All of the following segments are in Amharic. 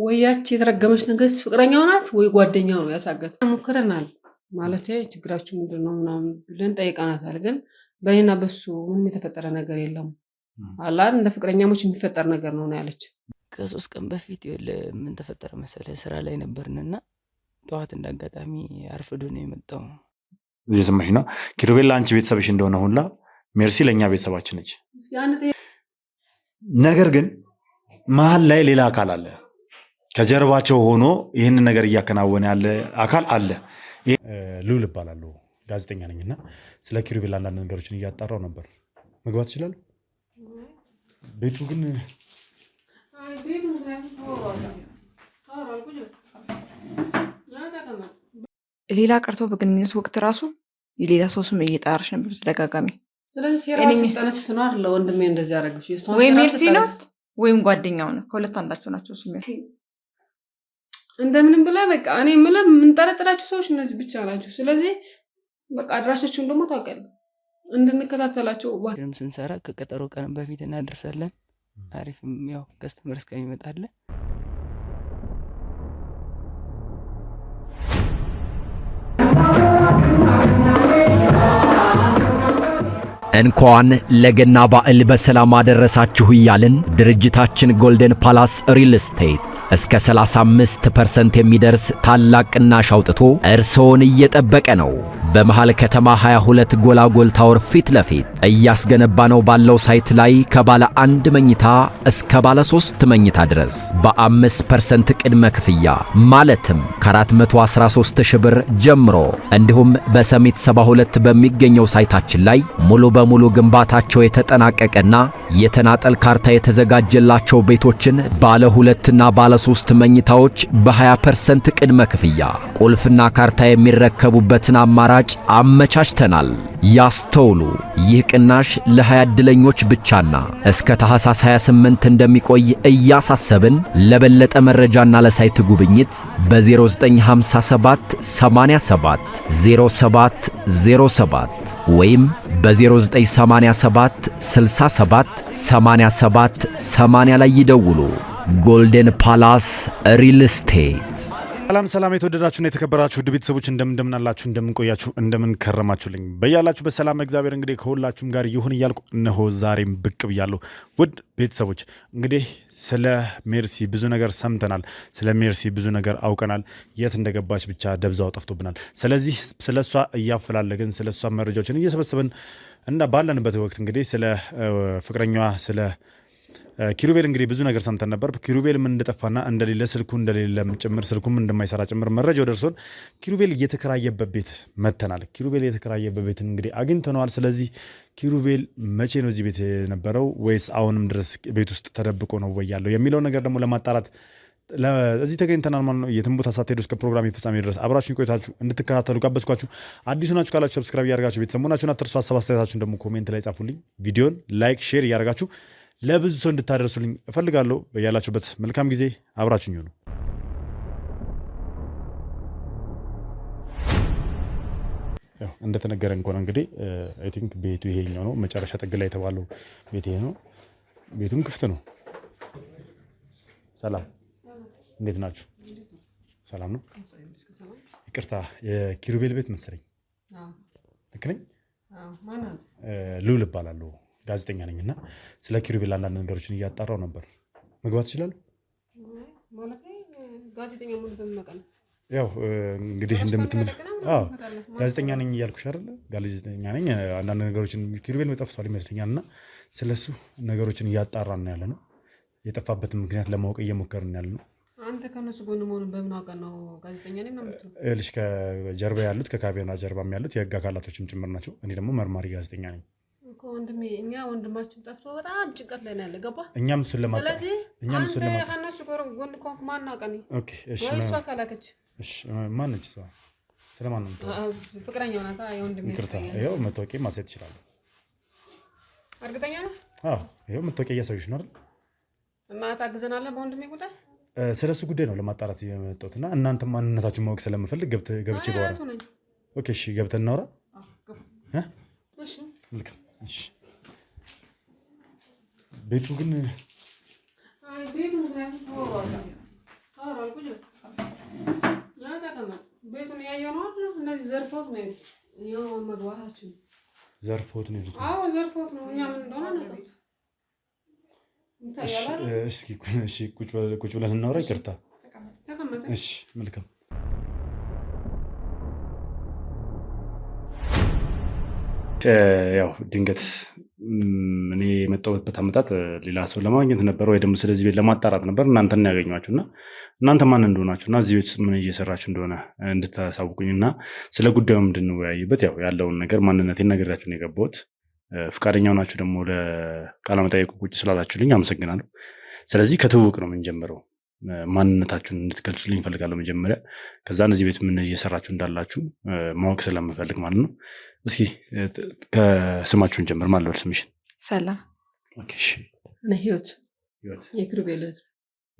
ወያች የተረገመች ንግስ ፍቅረኛው ናት ወይ ጓደኛው ነው ያሳገተው? ሞክረናል ማለት ችግራችሁ ምንድነው ምናምን ብለን ጠይቀናታል። ግን በእኔና በሱ ምንም የተፈጠረ ነገር የለም አላል እንደ ፍቅረኛሞች የሚፈጠር ነገር ነው ያለች። ከ3 ቀን በፊት ምን ተፈጠረ መሰለ ስራ ላይ ነበርንና ጠዋት እንዳጋጣሚ አርፍዶ ነው የመጣው። እየሰማሽ ነው? ኪሩቤል አንቺ ቤተሰብሽ እንደሆነ ሁላ ሜርሲ ለኛ ቤተሰባችን ነች። ነገር ግን መሀል ላይ ሌላ አካል አለ፣ ከጀርባቸው ሆኖ ይህንን ነገር እያከናወነ ያለ አካል አለ። ልዑል እባላለሁ፣ ጋዜጠኛ ነኝና ስለ ኪሩቤል አንዳንድ ነገሮችን እያጣራው ነበር። መግባት ይችላል? ቤቱ ግን ሌላ ቀርቶ በግንኙነት ወቅት ራሱ የሌላ ሰው ስም እየጠራሽ ነበር በተደጋጋሚ። ስለዚህ ሴራው ሲጠነስስ ነው አይደል? ወንድሜ እንደዚህ ያደረግሽ ወይ ሜርሲ ነው ወይም ጓደኛው ነው፣ ከሁለት አንዳቸው ናቸው። እንደምንም ብላ በቃ እኔ የምለው የምንጠረጥራቸው ሰዎች እነዚህ ብቻ ናቸው። ስለዚህ በቃ አድራሻቸውን ደግሞ ታውቃለህ እንድንከታተላቸው ባክንም ስንሰራ ከቀጠሮ ቀን በፊት እናደርሳለን። አሪፍም ያው ከስተመር እስከሚመጣለን እንኳን ለገና በዓል በሰላም አደረሳችሁ እያልን ድርጅታችን ጎልደን ፓላስ ሪል ስቴት እስከ 35% የሚደርስ ታላቅ ቅናሽ አውጥቶ እርስዎን እየጠበቀ ነው። በመሃል ከተማ 22 ጎላጎል ታወር ፊት ለፊት እያስገነባ ነው ባለው ሳይት ላይ ከባለ 1 መኝታ እስከ ባለ 3 መኝታ ድረስ በ5% ቅድመ ክፍያ ማለትም ከ413 ሺህ ብር ጀምሮ እንዲሁም በሰሚት 72 በሚገኘው ሳይታችን ላይ ሙሉ ግንባታቸው የተጠናቀቀና የተናጠል ካርታ የተዘጋጀላቸው ቤቶችን ባለ 2 እና ባለ 3 መኝታዎች በ20% ቅድመ ክፍያ ቁልፍና ካርታ የሚረከቡበትን አማራጭ አመቻችተናል። ያስተውሉ፣ ይህ ቅናሽ ለ20 ዕድለኞች ብቻና እስከ ታህሳስ 28 እንደሚቆይ እያሳሰብን ለበለጠ መረጃና ለሳይት ጉብኝት በ0957 87 07 07 ወይም በ0987 67 87 80 ላይ ይደውሉ። ጎልደን ፓላስ ሪል ስቴት። ሰላም የተወደዳችሁና የተከበራችሁ ውድ ቤተሰቦች እንደምን አላችሁ? እንደምን ቆያችሁ? እንደምን ከረማችሁልኝ? በያላችሁ በሰላም እግዚአብሔር እንግዲህ ከሁላችሁም ጋር ይሁን እያልኩ እነሆ ዛሬም ብቅ ብያለሁ። ውድ ቤተሰቦች እንግዲህ ስለ ሜርሲ ብዙ ነገር ሰምተናል። ስለ ሜርሲ ብዙ ነገር አውቀናል። የት እንደገባች ብቻ ደብዛው ጠፍቶብናል። ስለዚህ ስለሷ እያፈላለግን ስለሷ መረጃዎችን እየሰበሰብን እና ባለንበት ወቅት እንግዲህ ስለ ፍቅረኛዋ ስለ ኪሩቤል እንግዲህ ብዙ ነገር ሰምተን ነበር። ኪሩቤል ምን እንደጠፋና እንደሌለ ስልኩ እንደሌለም ጭምር ስልኩም እንደማይሰራ ጭምር መረጃው ደርሶን ኪሩቤል እየተከራየበት ቤት መተናል። ኪሩቤል እየተከራየበት ቤት እንግዲህ አግኝተነዋል። ስለዚህ ኪሩቤል መቼ ነው እዚህ ቤት የነበረው ወይስ አሁንም ድረስ ቤት ውስጥ ተደብቆ ነው ወይ ያለው የሚለው ነገር ደግሞ ለማጣራት እዚህ ተገኝተናል ማለት ነው። የትም ቦታ ሳትሄዱ እስከ ፕሮግራም ፍጻሜ ድረስ አብራችሁን ቆይታችሁ እንድትከታተሉ ጋበዝኳችሁ። አዲሱ ናችሁ ካላችሁ ሰብስክራይብ ያደርጋችሁ ቤተሰብ መሆናችሁን አትርሱ። ሀሳብ አስተያየታችሁን ደግሞ ኮሜንት ላይ ጻፉልኝ። ቪዲዮን ላይክ ሼር ያደርጋችሁ ለብዙ ሰው እንድታደርሱልኝ እፈልጋለሁ። በያላችሁበት መልካም ጊዜ አብራችሁኝ ሁኑ። ያው እንደተነገረን እንኳን እንግዲህ አይ ቲንክ ቤቱ ይሄኛው ነው። መጨረሻ ጥግ ላይ የተባለው ቤት ይሄ ነው። ቤቱም ክፍት ነው። ሰላም፣ እንዴት ናችሁ? ሰላም ነው። ይቅርታ የኪሩቤል ቤት መሰለኝ። ልክ ነኝ? ልዑል እባላለሁ፣ ጋዜጠኛ ነኝና ስለ ኪሩቤል አንዳንድ ነገሮችን እያጣራው ነበር። መግባት ይችላል? ማለት ጋዜጠኛ ምን በመቀለ ያው እንግዲህ እንደምትመለ ጋዜጠኛ ነኝ እያልኩሽ አይደል? ጋዜጠኛ ነኝ። አንዳንድ ነገሮችን ኪሩቤል ጠፍቷል ይመስለኛልና ስለሱ ነገሮችን እያጣራን ነው ያለነው። የጠፋበትን ምክንያት ለማወቅ እየሞከርን ያለነው። አንተ ከነሱ ጎን መሆኑን በምን አውቀህ ነው ጋዜጠኛ ነኝ ነው የምትለው? እልሽ ከጀርባ ያሉት ከካሜራ ጀርባም ያሉት የህግ አካላቶችም ጭምር ናቸው። እኔ ደግሞ መርማሪ ጋዜጠኛ ነኝ። ወንድሜ እኛ ወንድማችን ጠፍቶ በጣም ጭንቀት ላይ ነው ያለ። ገባ? እኛም እሱን ለማጣ ስለዚህ ከነሱ ጎን ኮንክ ማን አውቀኝ? ኦኬ እሺ። ወይስ ካላከች? እሺ ማን ነች እሷ? ስለማን ነው? ፍቅረኛው ናታ የወንድሜ። ይቅርታ፣ ይኸው መታወቂያ ማሳየት ይችላል። እርግጠኛ ነህ? አዎ ይኸው መታወቂያ እያሳዩሽ ነው አይደል? እና ታግዘናለህ በወንድሜ ጉዳይ? ስለሱ ጉዳይ ነው ለማጣራት የመጣሁትና እናንተም ማንነታችሁን ማወቅ ስለምፈልግ ገብቼ ባወራ። ኦኬ እሺ፣ ገብተን እናውራ። እሺ መልካም። እሺ ቤቱ ግን ዘርፎት ነው ያው መግባታችን ዘርፎት ነው። አዎ ዘርፎት ነው። እኛ ምን እንደሆነ ነው። እሺ ቁጭ ብለን እናውራ። ይቅርታ። እሺ መልካም። ያው ድንገት እኔ የመጣሁበት አመጣጥ ሌላ ሰው ለማግኘት ነበር ወይ ደግሞ ስለዚህ ቤት ለማጣራት ነበር። እናንተን ያገኟችሁ እና እናንተ ማን እንደሆናችሁ እና እዚህ ቤት ምን እየሰራችሁ እንደሆነ እንድታሳውቁኝ እና ስለ ጉዳዩ እንድንወያይበት ያው ያለውን ነገር ማንነቴን ነግሬያችሁ ነው የገባሁት። ፈቃደኛ ሆናችሁ ደግሞ ለቃለ መጠይቁ ቁጭ ስላላችሁልኝ አመሰግናለሁ። ስለዚህ ከትውውቅ ነው የምንጀምረው። ማንነታችሁን እንድትገልጹልኝ እፈልጋለሁ መጀመሪያ። ከዛ እዚህ ቤት ምን እየሰራችሁ እንዳላችሁ ማወቅ ስለምፈልግ ማለት ነው። እስኪ ከስማችሁን ጀምር። ማለት ነው ስምሽን? ሰላም። ኦኬ እሺ። እኔ ህይወት የኪሩቤል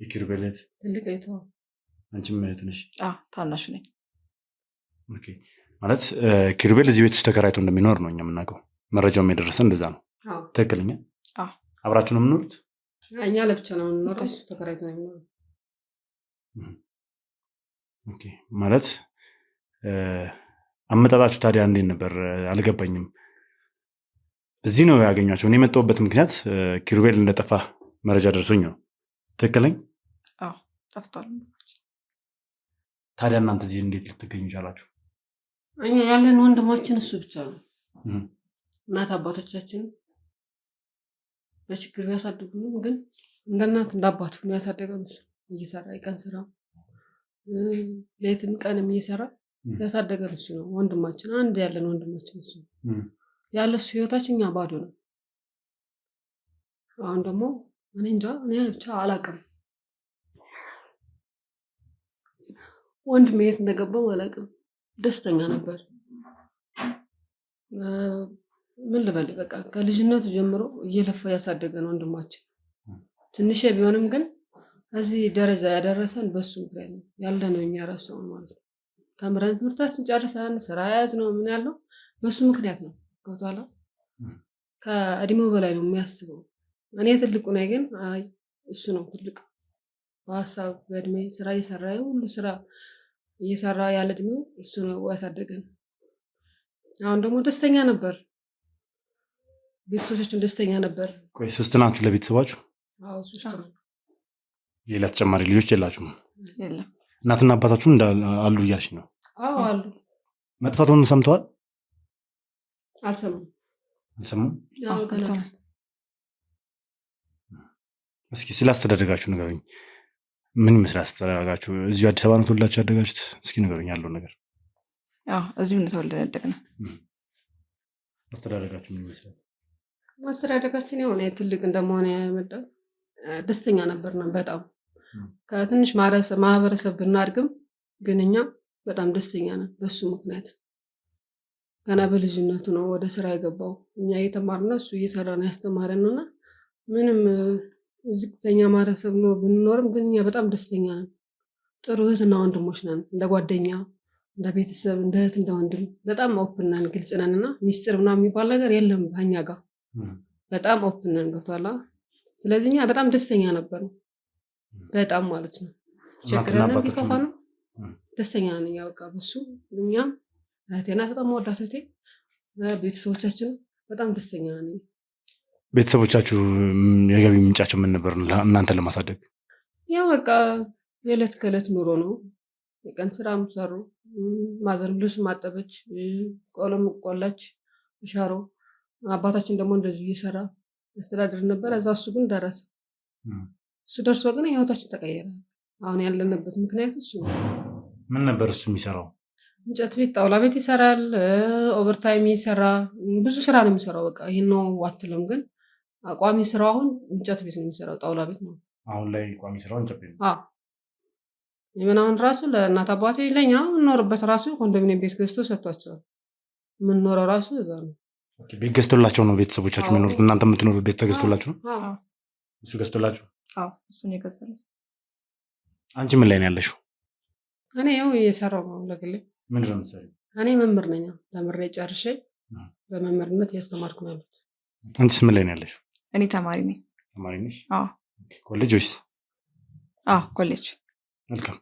የኪሩቤል ትልቅ አይቷ። አንቺም እህት ነሽ? አዎ ታናሽ ነኝ። ኦኬ። ማለት ኪሩቤል እዚህ ቤት ውስጥ ተከራይቶ እንደሚኖር ነው እኛ የምናውቀው። መረጃውም የደረሰን እንደዛ ነው። አዎ ትክክለኛ? አዎ። አብራችሁ ነው የምኖሩት? እኛ ለብቻ ነው የምንኖረው፣ እሱ ተከራይቶ ነው የሚኖረው። ኦኬ። ማለት አመጣጣችሁ ታዲያ እንዴት ነበር? አልገባኝም። እዚህ ነው ያገኟቸው? እኔ የመጣሁበት ምክንያት ኪሩቤል እንደጠፋ መረጃ ደርሶኝ ነው። ትክክለኝ? አዎ ጠፍቷል። ታዲያ እናንተ እዚህ እንዴት ልትገኙ ቻላችሁ? እኛ ያለን ወንድማችን እሱ ብቻ ነው። እናት አባቶቻችን በችግር ቢያሳድጉንም ግን እንደ እናት እንደ አባቱ ነው ያሳደገን። እሱ እየሰራ የቀን ስራ ሌትም ቀንም እየሰራ ያሳደገን እሱ ነው። ወንድማችን አንድ ያለን ወንድማችን እሱ ያለ እሱ ህይወታችን እኛ ባዶ ነው። አሁን ደግሞ እኔ እንጃ እኔ ብቻ አላውቅም። ወንድሜ የት እንደገባው አላውቅም። ደስተኛ ነበር። ምን ልበል በቃ ከልጅነቱ ጀምሮ እየለፋ ያሳደገን ወንድማችን ትንሽ ቢሆንም ግን እዚህ ደረጃ ያደረሰን በሱ ምክንያት ነው። ያለነው እኛ ራሱ ማለት ነው ተምረን ትምህርታችን ጨርሰን ስራ ያዝ ነው ምን ያለው በሱ ምክንያት ነው። ገብቷል። ከእድሜው በላይ ነው የሚያስበው። እኔ ትልቁ ነኝ ግን አይ እሱ ነው ትልቅ በሀሳብ በእድሜ ስራ እየሰራ ሁሉ ስራ እየሰራ ያለ እድሜው እሱ ነው ያሳደገን። አሁን ደግሞ ደስተኛ ነበር። ቤተሰቦቻችን ደስተኛ ነበር። ቆይ ሶስት ናችሁ ለቤተሰባችሁ? አዎ ሶስት ነው። ሌላ ተጨማሪ ልጆች የላችሁም? የለም። እናትና አባታችሁም አሉ እያልሽ ነው? አዎ አሉ። መጥፋቱን ሰምተዋል? አልሰሙም። አዎ ገና። እስኪ ስላስተዳደጋችሁ ንገሩኝ። ምን ይመስላል አስተዳደጋችሁ? እዚሁ አዲስ አበባ ነው ተወልዳችሁ ያደጋችሁት? እስኪ ንገሩኝ ያለው ነገር። አዎ እዚሁ ነው ተወልደን ያደግነው። አስተዳደጋችሁ ምን ይመስላል? አስተዳደጋችን ያው እኔ ትልቅ እንደመሆነ ያመጣው ደስተኛ ነበርና በጣም ከትንሽ ማህበረሰብ ብናድግም ግን እኛ በጣም ደስተኛ ነን። በሱ ምክንያት ገና በልጅነቱ ነው ወደ ስራ የገባው። እኛ እየተማርና እሱ እየሰራ ነው ያስተማረንና ምንም ዝቅተኛ ማህበረሰብ ነው ብንኖርም ግን እኛ በጣም ደስተኛ ነን። ጥሩ እህትና ወንድሞች ነን። እንደ ጓደኛ፣ እንደ ቤተሰብ፣ እንደ እህት፣ እንደ ወንድም በጣም ኦፕን ነን፣ ግልጽ ነን እና ሚስጥር ምናምን የሚባል ነገር የለም በእኛ ጋር። በጣም ኦፕን ነን። ገብቷል። ስለዚህ እኛ በጣም ደስተኛ ነበር በጣም ማለት ነው። ችግረን ቢከፋ ነው ደስተኛ ነን እኛ በቃ በሱ። እኛም እህቴና በጣም ወዳት እህቴ፣ ቤተሰቦቻችን በጣም ደስተኛ ነን። ቤተሰቦቻችሁ የገቢ ምንጫቸው ምን ነበር እናንተን ለማሳደግ? ያው በቃ የዕለት ከዕለት ኑሮ ነው። የቀን ስራም ሰሩ። ማዘር ልብስ ማጠበች፣ ቆሎም ቆላች፣ ሻሮ። አባታችን ደግሞ እንደዚሁ እየሰራ ያስተዳድር ነበር። እዛ እሱ ግን ደረሰ። እሱ ደርሶ ግን ህይወታችን ተቀየረ። አሁን ያለንበት ምክንያት እሱ ነው። ምን ነበር እሱ የሚሰራው? እንጨት ቤት፣ ጣውላ ቤት ይሰራል። ኦቨርታይም ይሰራ፣ ብዙ ስራ ነው የሚሰራው። በቃ ይሄን ነው ዋትለም። ግን ቋሚ ስራው አሁን እንጨት ቤት ነው የሚሰራው፣ ጣውላ ቤት ነው አሁን ላይ ቋሚ ስራው እንጨት ቤት ነው። አዎ የምን አሁን ራሱ ለእናት አባቴ ለኛ እንኖርበት ራሱ ኮንዶሚኒየም ቤት ገዝቶ ሰጥቷቸዋል። የምንኖረው ራሱ እዛ ነው። ኦኬ። ቤት ገዝቶላቸው ነው ቤተሰቦቻችሁ የሚኖሩት? እናንተ የምትኖሩት ቤት ተገዝቶላችሁ ነው? አዎ እሱ ገዝቶላችሁ? አዎ እሱ ነው የገዛልኝ። አንቺ ምን ላይ ነው ያለሽው? እኔ ያው እየሰራው ነው ለግሌ። ምንድን ነው የምትሰሪው? እኔ መምህር ነኝ። ተምሬ ጨርሼ በመምህርነት እያስተማርኩ ነው ያለሁት። አንቺስ ምን ላይ ነው ያለሽው? እኔ ተማሪ ነኝ። ተማሪ ነሽ? አዎ። ኮሌጅ ወይስ? አዎ ኮሌጅ። መልካም።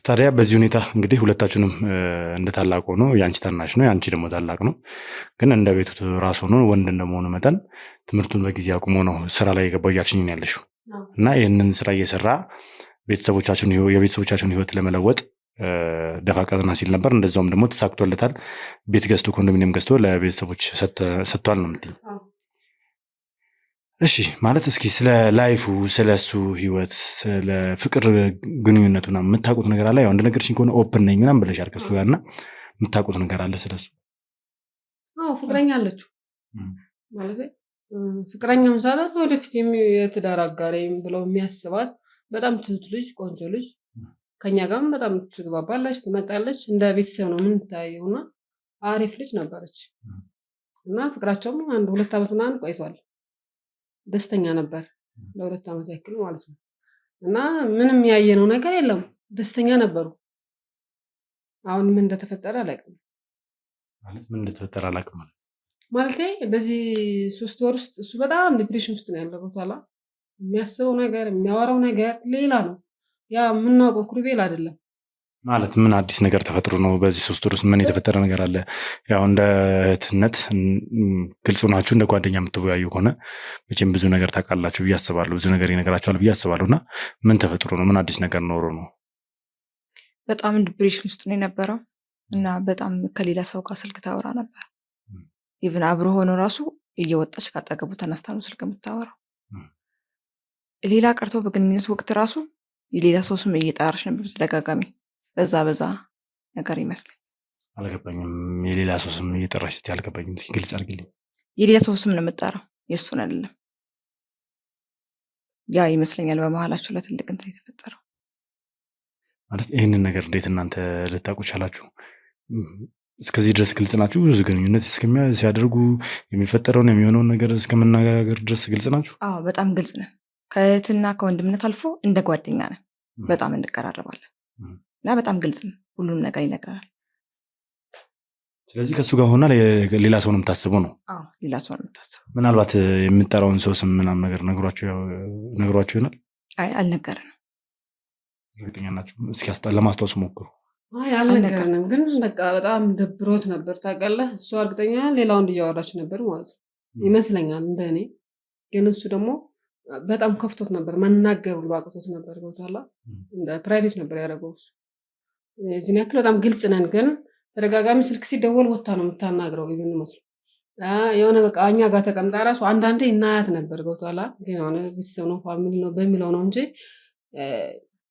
ታዲያ በዚህ ሁኔታ እንግዲህ ሁለታችሁንም እንደ ታላቅ ሆኖ የአንቺ ታናሽ ነው የአንቺ ደግሞ ታላቅ ነው፣ ግን እንደ ቤቱ ራስ ሆኖ ወንድ እንደመሆኑ መጠን ትምህርቱን በጊዜ አቁሞ ነው ስራ ላይ የገባው እያልሽኝ ነው ያለሽው። እና ይህንን ስራ እየሰራ የቤተሰቦቻችሁን ህይወት ለመለወጥ ደፋ ቀጥና ሲል ነበር። እንደዛውም ደግሞ ተሳክቶለታል። ቤት ገዝቶ ኮንዶሚኒየም ገዝቶ ለቤተሰቦች ሰጥቷል ነው የምትይኝ? እሺ ማለት እስኪ ስለ ላይፉ፣ ስለ እሱ ህይወት፣ ስለ ፍቅር ግንኙነቱ ምናምን የምታውቁት ነገር አለ? ያው እንደነገርሽኝ ከሆነ ኦፕን ነኝ ምናምን ብለሻል ከእሱ ጋር እና የምታውቁት ነገር አለ ስለሱ? አዎ ፍቅረኛ አለችው ማለት ፍቅረኛም ሳላት ወደፊት የትዳር አጋሬም ብለው የሚያስባት በጣም ትሁት ልጅ፣ ቆንጆ ልጅ፣ ከኛ ጋርም በጣም ትግባባለች፣ ትመጣለች። እንደ ቤተሰብ ነው የምንታየው እና አሪፍ ልጅ ነበረች እና ፍቅራቸውም 1-2 ዓመት ምናምን ቆይቷል። ደስተኛ ነበር ለ2 ዓመት ያክል ማለት ነው። እና ምንም ያየነው ነገር የለም፣ ደስተኛ ነበሩ። አሁን ምን እንደተፈጠረ አላውቅም። ማለት ምን እንደተፈጠረ አላውቅም ማለት በዚህ 3 ወር ውስጥ እሱ በጣም ዲፕሬሽን ውስጥ ነው ያለው። ታላ የሚያስበው ነገር የሚያወራው ነገር ሌላ ነው። ያ የምናውቀው ኩሩቤል አይደለም። ማለት ምን አዲስ ነገር ተፈጥሮ ነው በዚህ 3 ወር ውስጥ ምን የተፈጠረ ነገር አለ? ያው እንደ እህትነት ግልጽ ናችሁ፣ እንደ ጓደኛ የምትወያዩ ከሆነ መቼም ብዙ ነገር ታውቃላችሁ ብዬ አስባለሁ፣ ብዙ ነገር ይነግራችኋል ብዬ አስባለሁ። እና ምን ተፈጥሮ ነው? ምን አዲስ ነገር ኖሮ ነው? በጣም ዲፕሬሽን ውስጥ ነው የነበረው እና በጣም ከሌላ ሰው ጋር ስልክ ታወራ ነበር። ኢቭን አብሮ ሆኖ ራሱ እየወጣች ካጠገቡ ተነስታ ነው ስልክ የምታወራው። ሌላ ቀርቶ በግንኙነት ወቅት ራሱ የሌላ ሰው ስም እየጠራች ነበር በተደጋጋሚ። በዛ ነገር ይመስለኝ። አልገባኝም። የሌላ ሰው ስም እየጠራች ስትይ አልገባኝም። እስኪ ግልጽ አድርግልኝ። የሌላ ሰው ስም ነው የምጠራው፣ የእሱን አይደለም። ያ ይመስለኛል በመሀላቸው ለትልቅ እንትን የተፈጠረው። ማለት ይህንን ነገር እንዴት እናንተ ልታውቁ ቻላችሁ? እስከዚህ ድረስ ግልጽ ናችሁ? ብዙ ግንኙነት ሲያደርጉ የሚፈጠረውን የሚሆነውን ነገር እስከመነጋገር ድረስ ግልጽ ናችሁ? አዎ በጣም ግልጽ ነን። ከእህትና ከወንድምነት አልፎ እንደ ጓደኛ ነን። በጣም እንቀራረባለን እና በጣም ግልጽ ነው። ሁሉም ነገር ይነግራል። ስለዚህ ከእሱ ጋር ሆና ሌላ ሰው ነው የምታስበው ነው? አዎ ሌላ ሰው ነው የምታስበው። ምናልባት የምጠራውን ሰው ስም ምናምን ነገር ነግሯችሁ ይሆናል? አይ አልነገረንም። እርግጠኛ ናችሁ? እስኪ ለማስታወስ ሞክሩ። አይ አልነገረንም፣ ግን በቃ በጣም ደብሮት ነበር ታውቃለህ። እሱ እርግጠኛ ሌላ ወንድ እያወራች ነበር ማለት ነው ይመስለኛል እንደኔ። ግን እሱ ደግሞ በጣም ከፍቶት ነበር፣ መናገር ሁሉ አቅቶት ነበር። ገብቶሃል? እንደ ፕራይቬት ነበር ያደረገው እሱ። እዚህን ያክል በጣም ግልጽ ነን፣ ግን ተደጋጋሚ ስልክ ሲደወል ወታ ነው የምታናግረው። ይብን መስሎ የሆነ በቃ እኛ ጋር ተቀምጣ ራሱ አንዳንዴ እናያት ነበር። ገብቶሃል? ግን የሆነ ቤተሰብ ነው ፋሚሊ ነው በሚለው ነው እንጂ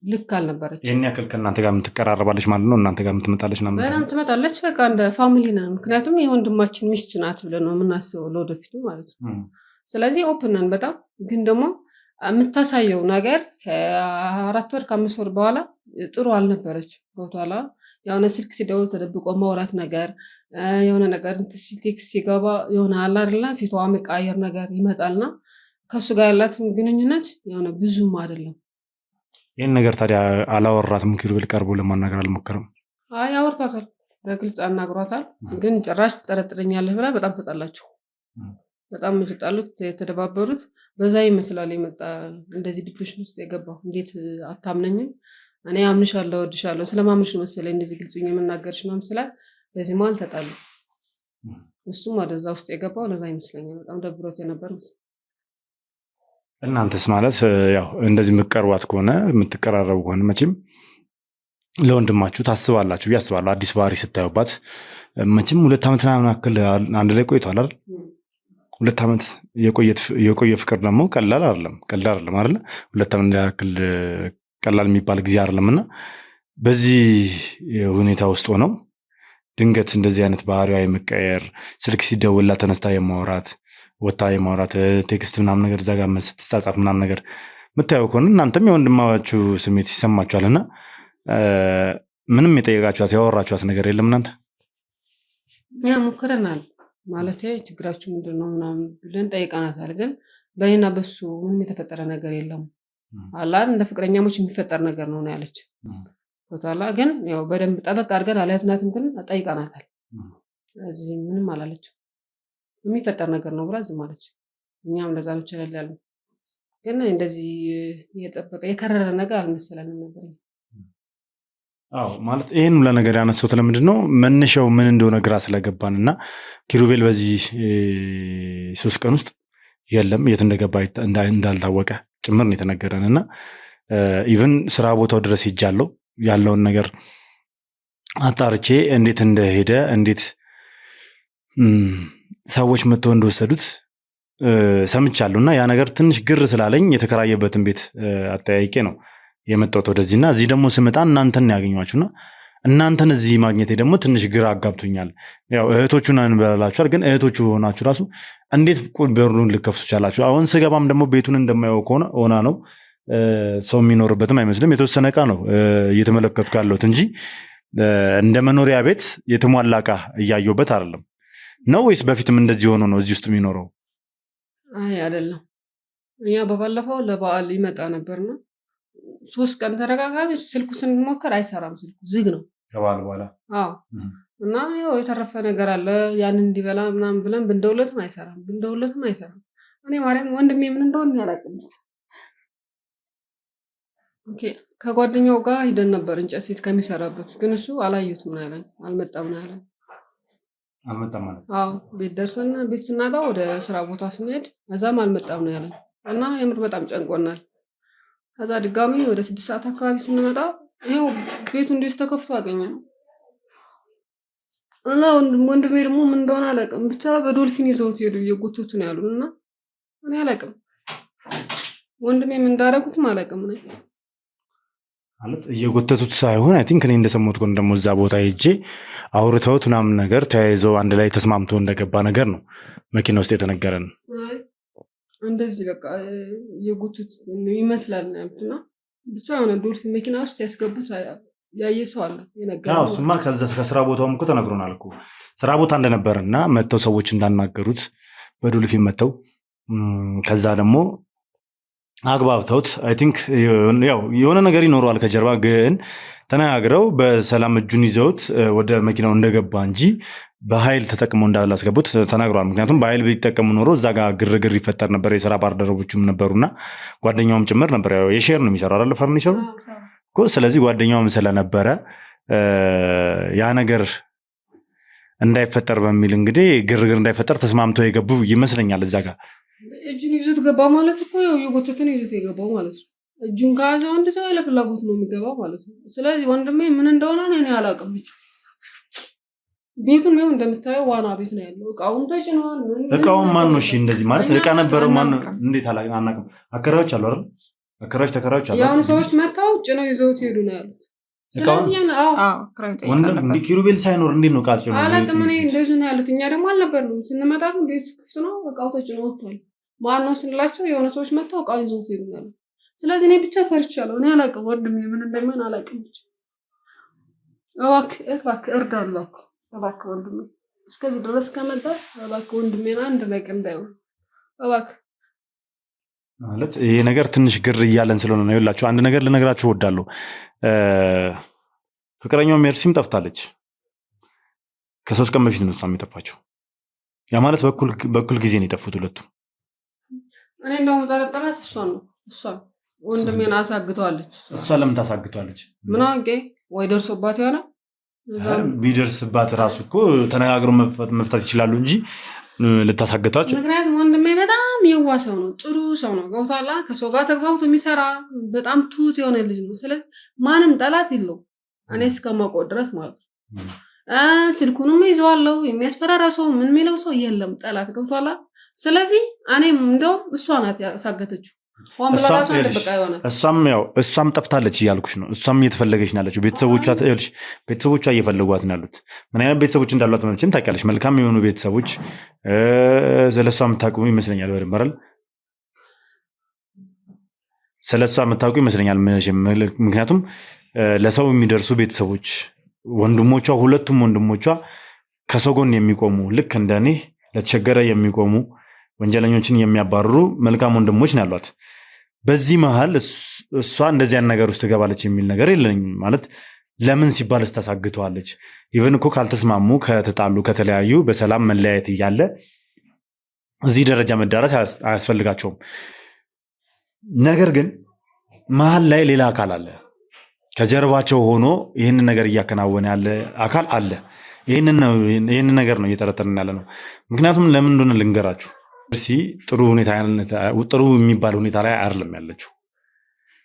ልክ አልነበረች። ይህን ያክል ከእናንተ ጋር የምትቀራረባለች ማለት ነው? እናንተ ጋር የምትመጣለች? በጣም ትመጣለች። በቃ እንደ ፋሚሊ ነን። ምክንያቱም የወንድማችን ሚስት ናት ብለን ነው የምናስበው ለወደፊቱ ማለት ነው። ስለዚህ ኦፕን ነን በጣም። ግን ደግሞ የምታሳየው ነገር ከ4 ወር ከ5 ወር በኋላ ጥሩ አልነበረች። ገብቶሃል? የሆነ ስልክ ሲደውል ተደብቆ ማውራት ነገር፣ የሆነ ነገር ቴክስት ሲገባ የሆነ አለ አይደለ ፊቷ መቃየር ነገር ይመጣልና ከእሱ ጋር ያላት ግንኙነት የሆነ ብዙም አይደለም። ይህን ነገር ታዲያ አላወራትም? ኪሩቤል ቀርቦ ለማናገር አልሞከረም? አይ አውርቷታል፣ በግልጽ አናግሯታል። ግን ጭራሽ ትጠረጥረኛለህ ብላ በጣም ተጣላችሁ። በጣም የተጣሉት የተደባበሩት በዛ ይመስላል የመጣ እንደዚህ ዲፕሬሽን ውስጥ የገባው። እንዴት አታምነኝም? እኔ አምንሻለሁ፣ እወድሻለሁ፣ ስለማምንሽ ነው መሰለኝ እንደዚህ ግልጽ የምናገርሽ ምናምን ስላል በዚህ መሀል ተጣሉ። እሱም ወደዛ ውስጥ የገባው ለዛ ይመስለኛል። በጣም ደብሮት የነበር መስሎኝ። እናንተስ ማለት ያው እንደዚህ የምትቀርቧት ከሆነ የምትቀራረቡ ከሆነ መቼም ለወንድማችሁ ታስባላችሁ ብዬ አስባለሁ። አዲስ ባህሪ ስታዩባት መቼም 2 ዓመት ምናምን ያክል አንድ ላይ ቆይቷል አይደል? 2 ዓመት የቆየ ፍቅር ደግሞ ቀላል አይደለም አይደለ? 2 ዓመት ያክል ቀላል የሚባል ጊዜ አይደለም። እና በዚህ ሁኔታ ውስጥ ሆነው ድንገት እንደዚህ አይነት ባህሪዋ የመቀየር ስልክ ሲደውላ ተነስታ የማውራት ወታ የማውራት ቴክስት ምናምን ነገር እዛ ጋር ስትጻጻፍ ምናምን ነገር የምታየው ከሆነ እናንተም የወንድማችሁ ስሜት ይሰማችኋል። እና ምንም የጠየቃችኋት ያወራችኋት ነገር የለም እናንተ? ያ ሞክረናል ማለት ችግራችሁ ምንድን ነው ምናምን ብለን ጠይቀናታል። ግን በእኔና በሱ ምንም የተፈጠረ ነገር የለም አላል እንደ ፍቅረኛሞች የሚፈጠር ነገር ነው ያለች። ቶታላ ግን ያው በደንብ ጠበቅ አድርገን አልያዝናትም፣ ግን ጠይቀናታል። እዚህ ምንም አላለችም። የሚፈጠር ነገር ነው ብላ ዝም አለች። እኛም ለዛ ነው ይችላል ያለው። ግን እንደዚህ የጠበቀ የከረረ ነገር አልመሰለንም ነበር። አዎ ማለት ይሄን ሁላ ነገር ያነሳሁት ለምንድን ነው መነሻው ምን እንደሆነ ግራ ስለገባንና ኪሩቤል በዚህ 3 ቀን ውስጥ የለም የት እንደገባ እንዳልታወቀ ጭምር ነው የተነገረንና ኢቭን ስራ ቦታው ድረስ ሄጃለሁ ያለውን ነገር አጣርቼ እንዴት እንደሄደ እንዴት ሰዎች መጥተው እንደወሰዱት ሰምቻለሁና ያ ነገር ትንሽ ግር ስላለኝ የተከራየበትን ቤት አጠያይቄ ነው የመጣሁት ወደዚህና እዚህ ደግሞ ስመጣ እናንተን ያገኘኋችሁና እናንተን እዚህ ማግኘቴ ደግሞ ትንሽ ግራ አጋብቶኛል። ያው እህቶቹን አንበላላችኋል፣ ግን እህቶቹ ሆናችሁ ራሱ እንዴት በሩን ልከፍቱ ቻላችሁ? አሁን ስገባም ደግሞ ቤቱን እንደማየው ከሆነ ሆና ነው ሰው የሚኖርበትም አይመስልም። የተወሰነ ዕቃ ነው እየተመለከትኩ ያለሁት እንጂ እንደ መኖሪያ ቤት የተሟላ ዕቃ እያየሁበት አይደለም። ነው ወይስ በፊትም እንደዚህ ሆኖ ነው እዚህ ውስጥ የሚኖረው? አይ አይደለም። እኛ በባለፈው ለበዓል ይመጣ ነበርና 3 ቀን ተደጋጋሚ ስልኩ ስንሞክር አይሰራም፣ ስልኩ ዝግ ነው ከበዓል በኋላ። አዎ እና ያው የተረፈ ነገር አለ ያንን እንዲበላ ምናምን ብለን ብንደውለትም አይሰራም። እኔ ማርያም ወንድሜ ምን እንደሆነ ያላቅምት። ኦኬ ከጓደኛው ጋር ሂደን ነበር እንጨት ቤት ከሚሰራበት፣ ግን እሱ አላየሁትም ነው ያለን፣ አልመጣም ነው ያለን። አልመጣም ማለት? አዎ ቤት ደርሰን ቤት ስናጣ ወደ ስራ ቦታ ስንሄድ እዛም አልመጣም ነው ያለን እና የምር በጣም ጨንቆናል። ከዛ ድጋሚ ወደ 6 ሰዓት አካባቢ ስንመጣ ይኸው ቤቱ እንዴት ተከፍቶ አገኘነው እና ወንድሜ ደግሞ ምን እንደሆነ አላውቅም፣ ብቻ በዶልፊን ይዘውት ሄዱ እየጎተቱ ነው ያሉን እና እኔ አላውቅም ወንድሜ ምን እንዳደረጉትም አላውቅም ነው ማለት እየጎተቱት ሳይሆን አይ ቲንክ እኔ እንደሰማሁት ከሆነ ደግሞ እዛ ቦታ ሄጄ አውርተውት ምናምን ነገር ተያይዘው አንድ ላይ ተስማምቶ እንደገባ ነገር ነው መኪና ውስጥ የተነገረን። እንደዚህ በቃ የጎቱት ይመስላል እና ብቻ የሆነ ዶልፊን መኪና ውስጥ ያስገቡት ያየ ሰው አለ የነገረው። እሱማ ከስራ ቦታውም እኮ ተነግሮናል እኮ ስራ ቦታ እንደነበረና መጥተው ሰዎች እንዳናገሩት በዶልፊን መጥተው ከዛ ደግሞ አግባብተውት አይ ቲንክ ያው የሆነ ነገር ይኖረዋል ከጀርባ፣ ግን ተነጋግረው በሰላም እጁን ይዘውት ወደ መኪናው እንደገባ እንጂ በኃይል ተጠቅመው እንዳላስገቡት ተናግሯል። ምክንያቱም በኃይል ቢጠቀሙ ኖሮ እዛ ጋር ግርግር ይፈጠር ነበር። የስራ ባልደረቦችም ነበሩና ጓደኛውም ጭምር ነበር። ያው የሼር ነው የሚሰራው አይደል ፈርኒቸሩ እኮ። ስለዚህ ጓደኛውም ስለነበረ ያ ነገር እንዳይፈጠር በሚል እንግዲህ ግርግር እንዳይፈጠር ተስማምተው የገቡ ይመስለኛል። እዛ ጋር እጁን ይዞት ገባ ማለት እኮ ያው የጎተትን ይዞት የገባው ማለት ነው። እጁን ከያዘው አንድ ሰው ያለ ፍላጎት ነው የሚገባው ማለት ነው። ስለዚህ ወንድሜ ምን እንደሆነ እኔ አላውቅም። ቤቱን ነው እንደምታየው ዋና ቤት ነው ያለው። እቃውን ተጭኗል። እቃውን ማን ነው? እሺ እንደዚህ ማለት እቃ ነበረው ማን ነው? እንዴት አናውቅም። አከራዮች አሉ አይደል? አከራዮች ተከራዮች አሉ። ያው ሰዎች መጣው ጭነው ይዘውት ሄዱ ነው ያሉት። ስለዚህ ወንድም ኪሩቤል ሳይኖር እንዴት ነው ቃል ጭነው? አላውቅም እኔ እንደዚህ ነው ያሉት። እኛ ደግሞ አልነበርንም ስንመጣ፣ ግን ቤቱ ክፍት ነው፣ እቃው ተጭኖ ወጥቷል። ማን ነው ስንላቸው የሆነ ሰዎች መጣው እቃውን ይዘውት ሄዱ ነው ያሉት። ስለዚህ እኔ ብቻ ፈርቻለሁ። እኔ አላውቅም ወንድሜ ምን እንደሚሆን አላውቅም። ብቻ እባክህ እርዳን እባክህ ወንድሜ፣ እስከዚህ ድረስ ከመጣ እባክህ ወንድሜን አንድ ነገር እንዳይሆን እባክህ። ማለት ይሄ ነገር ትንሽ ግር እያለን ስለሆነ ነው። ይኸውላችሁ አንድ ነገር ልነግራችሁ እወዳለሁ። ፍቅረኛው ሜርሲም ጠፍታለች። ከ3 ቀን በፊት ነው እሷም የጠፋችው። ያ ማለት በኩል ጊዜ ነው የጠፉት ሁለቱ። እኔ እንደውም ጠረጠራት እሷን ወንድሜን አሳግተዋለች። እሷ ለምን ታሳግተዋለች? ምን አውቄ፣ ወይ ደርሶባት ይሆናል። ቢደርስባት ራሱ እኮ ተነጋግረው መፍታት ይችላሉ እንጂ ልታሳግታቸው። ምክንያቱም ወንድሜ በጣም የዋ ሰው ነው፣ ጥሩ ሰው ነው። ገብቷላ። ከሰው ጋር ተግባብቶ የሚሰራ በጣም ትሁት የሆነ ልጅ ነው። ስለዚህ ማንም ጠላት የለው እኔ እስከማውቀው ድረስ ማለት ነው። ስልኩንም ይዘዋለው። የሚያስፈራራ ሰው ምን የሚለው ሰው የለም ጠላት። ገብቷላ። ስለዚህ እኔም እንደውም እሷ ናት ያሳገተችው። እሷም ጠፍታለች እያልኩሽ ነው። እሷም እየተፈለገች ነው ያለችው። ቤተሰቦቿ እየፈለጓት ነው ያሉት። ምን አይነት ቤተሰቦች እንዳሏት መቼም ታውቂያለሽ። መልካም የሆኑ ቤተሰቦች። ስለሷ የምታውቁ ይመስለኛል በደንብ አይደል? ስለሷ የምታውቁ ይመስለኛል። ምክንያቱም ለሰው የሚደርሱ ቤተሰቦች፣ ወንድሞቿ፣ ሁለቱም ወንድሞቿ ከሰው ጎን የሚቆሙ ልክ እንደኔ ለተቸገረ የሚቆሙ ወንጀለኞችን የሚያባርሩ መልካም ወንድሞች ነው ያሏት። በዚህ መሃል እሷ እንደዚያን ነገር ውስጥ ትገባለች የሚል ነገር የለኝም። ማለት ለምን ሲባል ታሳግተዋለች? ኢቨን እኮ ካልተስማሙ፣ ከተጣሉ፣ ከተለያዩ በሰላም መለያየት እያለ እዚህ ደረጃ መዳረስ አያስፈልጋቸውም። ነገር ግን መሃል ላይ ሌላ አካል አለ። ከጀርባቸው ሆኖ ይህንን ነገር እያከናወነ ያለ አካል አለ። ይህንን ነገር ነው እየጠረጠርን ያለ ነው። ምክንያቱም ለምን እንደሆነ ልንገራችሁ። ሜርሲ ጥሩ የሚባል ሁኔታ ላይ አይደለም ያለችው።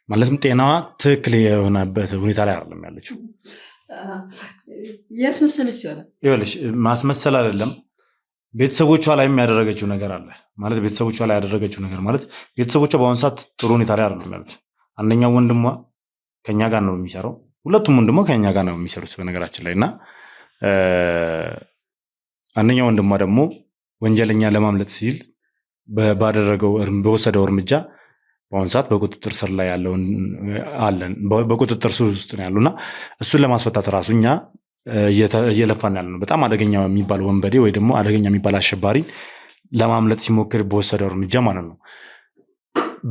ማለትም ጤናዋ ትክክል የሆነበት ሁኔታ ላይ አይደለም ያለችው። ያስመሰለች ይሆናል። ይኸውልሽ ማስመሰል አይደለም፣ ቤተሰቦቿ ላይ ያደረገችው ነገር አለ ማለት ቤተሰቦቿ ላይ ያደረገችው ነገር ማለት ቤተሰቦቿ በአሁኑ ሰዓት ጥሩ ሁኔታ ላይ አይደለም ያሉት። አንደኛው ወንድሟ ከኛ ጋር ነው የሚሰራው፣ ሁለቱም ወንድሟ ከኛ ጋር ነው የሚሰሩት በነገራችን ላይ እና አንደኛው ወንድሟ ደግሞ ወንጀለኛ ለማምለጥ ሲል በወሰደው እርምጃ በአሁኑ ሰዓት በቁጥጥር ስር ላይ ያለውን አለን በቁጥጥር ስር ውስጥ ነው ያሉና እሱን ለማስፈታት ራሱ እኛ እየለፋን ያለ ነው። በጣም አደገኛ የሚባል ወንበዴ ወይ ደግሞ አደገኛ የሚባል አሸባሪ ለማምለጥ ሲሞክር በወሰደው እርምጃ ማለት ነው።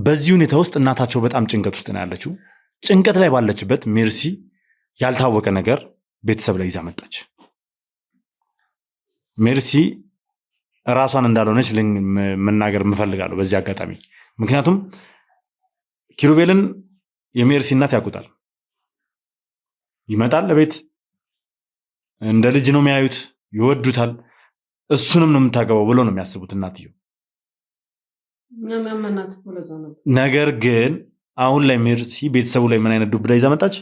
በዚህ ሁኔታ ውስጥ እናታቸው በጣም ጭንቀት ውስጥ ነው ያለችው። ጭንቀት ላይ ባለችበት ሜርሲ ያልታወቀ ነገር ቤተሰብ ላይ ይዛ መጣች። ሜርሲ ራሷን እንዳልሆነች መናገር ምፈልጋለሁ በዚህ አጋጣሚ። ምክንያቱም ኪሩቤልን የሜርሲ እናት ያውቁታል። ይመጣል ለቤት እንደ ልጅ ነው የሚያዩት፣ ይወዱታል። እሱንም ነው የምታገባው ብሎ ነው የሚያስቡት እናትየው። ነገር ግን አሁን ላይ ሜርሲ ቤተሰቡ ላይ ምን አይነት ዱብዳ ይዛ መጣች?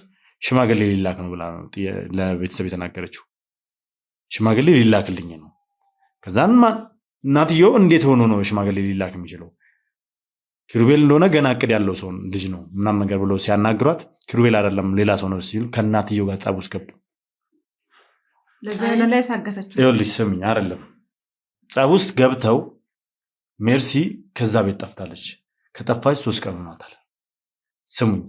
ሽማግሌ ሊላክ ነው ብላ ነው ለቤተሰብ የተናገረችው። ሽማግሌ ሊላክልኝ ነው። ከዛን እናትየው እንዴት ሆኖ ነው ሽማግሌ ሊላክ የሚችለው? ኪሩቤል እንደሆነ ገና እቅድ ያለው ሰው ልጅ ነው ምናምን ነገር ብለው ሲያናግሯት ኪሩቤል አይደለም ሌላ ሰው ነው ሲሉ ከእናትየው ጋር ጸብ ውስጥ ገቡ። ለዛ ነው ላይ ሳገተችው። ይኸውልሽ ስሚኝ፣ አይደለም ጸብ ውስጥ ገብተው ሜርሲ ከዛ ቤት ጠፍታለች። ከጠፋች 3 ቀን ሆኗታል። ስሙኝ፣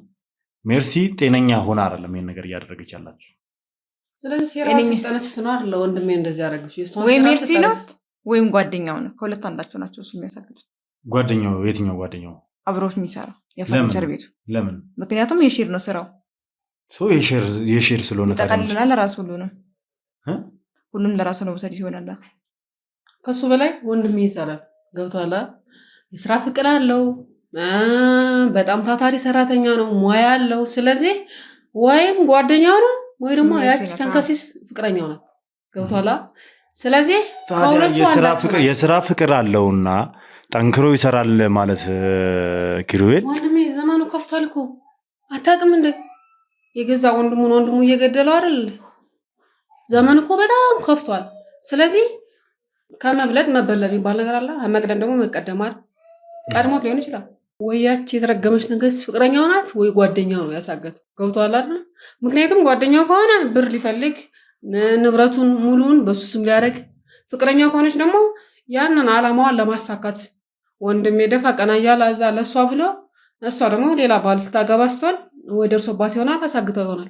ሜርሲ ጤነኛ ሆና አይደለም ይሄን ነገር እያደረገች ያላችሁ። ስለዚህ ሴራስ ተነስስ ነው አይደል? ወንድሜ እንደዚህ ያደረገች ወይ ሜርሲ ነው ወይም ጓደኛው ነው። ከሁለት አንዳቸው ናቸው እሱ የሚያሳግዱት። ጓደኛው? የትኛው ጓደኛው? አብሮት የሚሰራው የፈርኒቸር ቤቱ። ለምን? ምክንያቱም የሼር ነው ስራው። የሼር ስለሆነ ተቀልላል። ለራሱ ሁሉም ለራሱ ነው ወሰድ ይሆናል። ከሱ በላይ ወንድሜ ይሰራል። ገብቷላ? የስራ ፍቅር አለው። በጣም ታታሪ ሰራተኛ ነው፣ ሙያ አለው። ስለዚህ ወይም ጓደኛው ነው ወይ ደግሞ ያቺ ተንከሲስ ፍቅረኛው ናት። ገብቷላ? ስለዚህ የስራ ፍቅር አለውና ጠንክሮ ይሰራል ማለት ኪሩቤል ወንድሜ ዘመኑ ከፍቷል እኮ አታውቅም እንዴ? የገዛ ወንድሙ እየገደለው አይደል? ዘመኑ እኮ በጣም ከፍቷል። ስለዚህ ከመብለጥ መበለጥ ይባል ነገር አለ። መቅደም ደግሞ መቀደማል። ቀድሞት ሊሆን ይችላል። ወይ ያቺ የተረገመች ተንከሲስ ፍቅረኛው ናት ወይ ጓደኛው ነው ያሳገተው። ገብቷል አይደል? ምክንያቱም ጓደኛው ከሆነ ብር ሊፈልግ ንብረቱን ሙሉውን በሱ ስም ሊያደርግ፣ ፍቅረኛው ከሆነች ደግሞ ያንን አላማዋን ለማሳካት ወንድሜ ደፋ ቀና እያለ እዛ ለእሷ ብሎ እሷ ደግሞ ሌላ ባል ልታገባ ስትሆን ወይ ደርሶባት ይሆናል አሳግተው ይሆናል።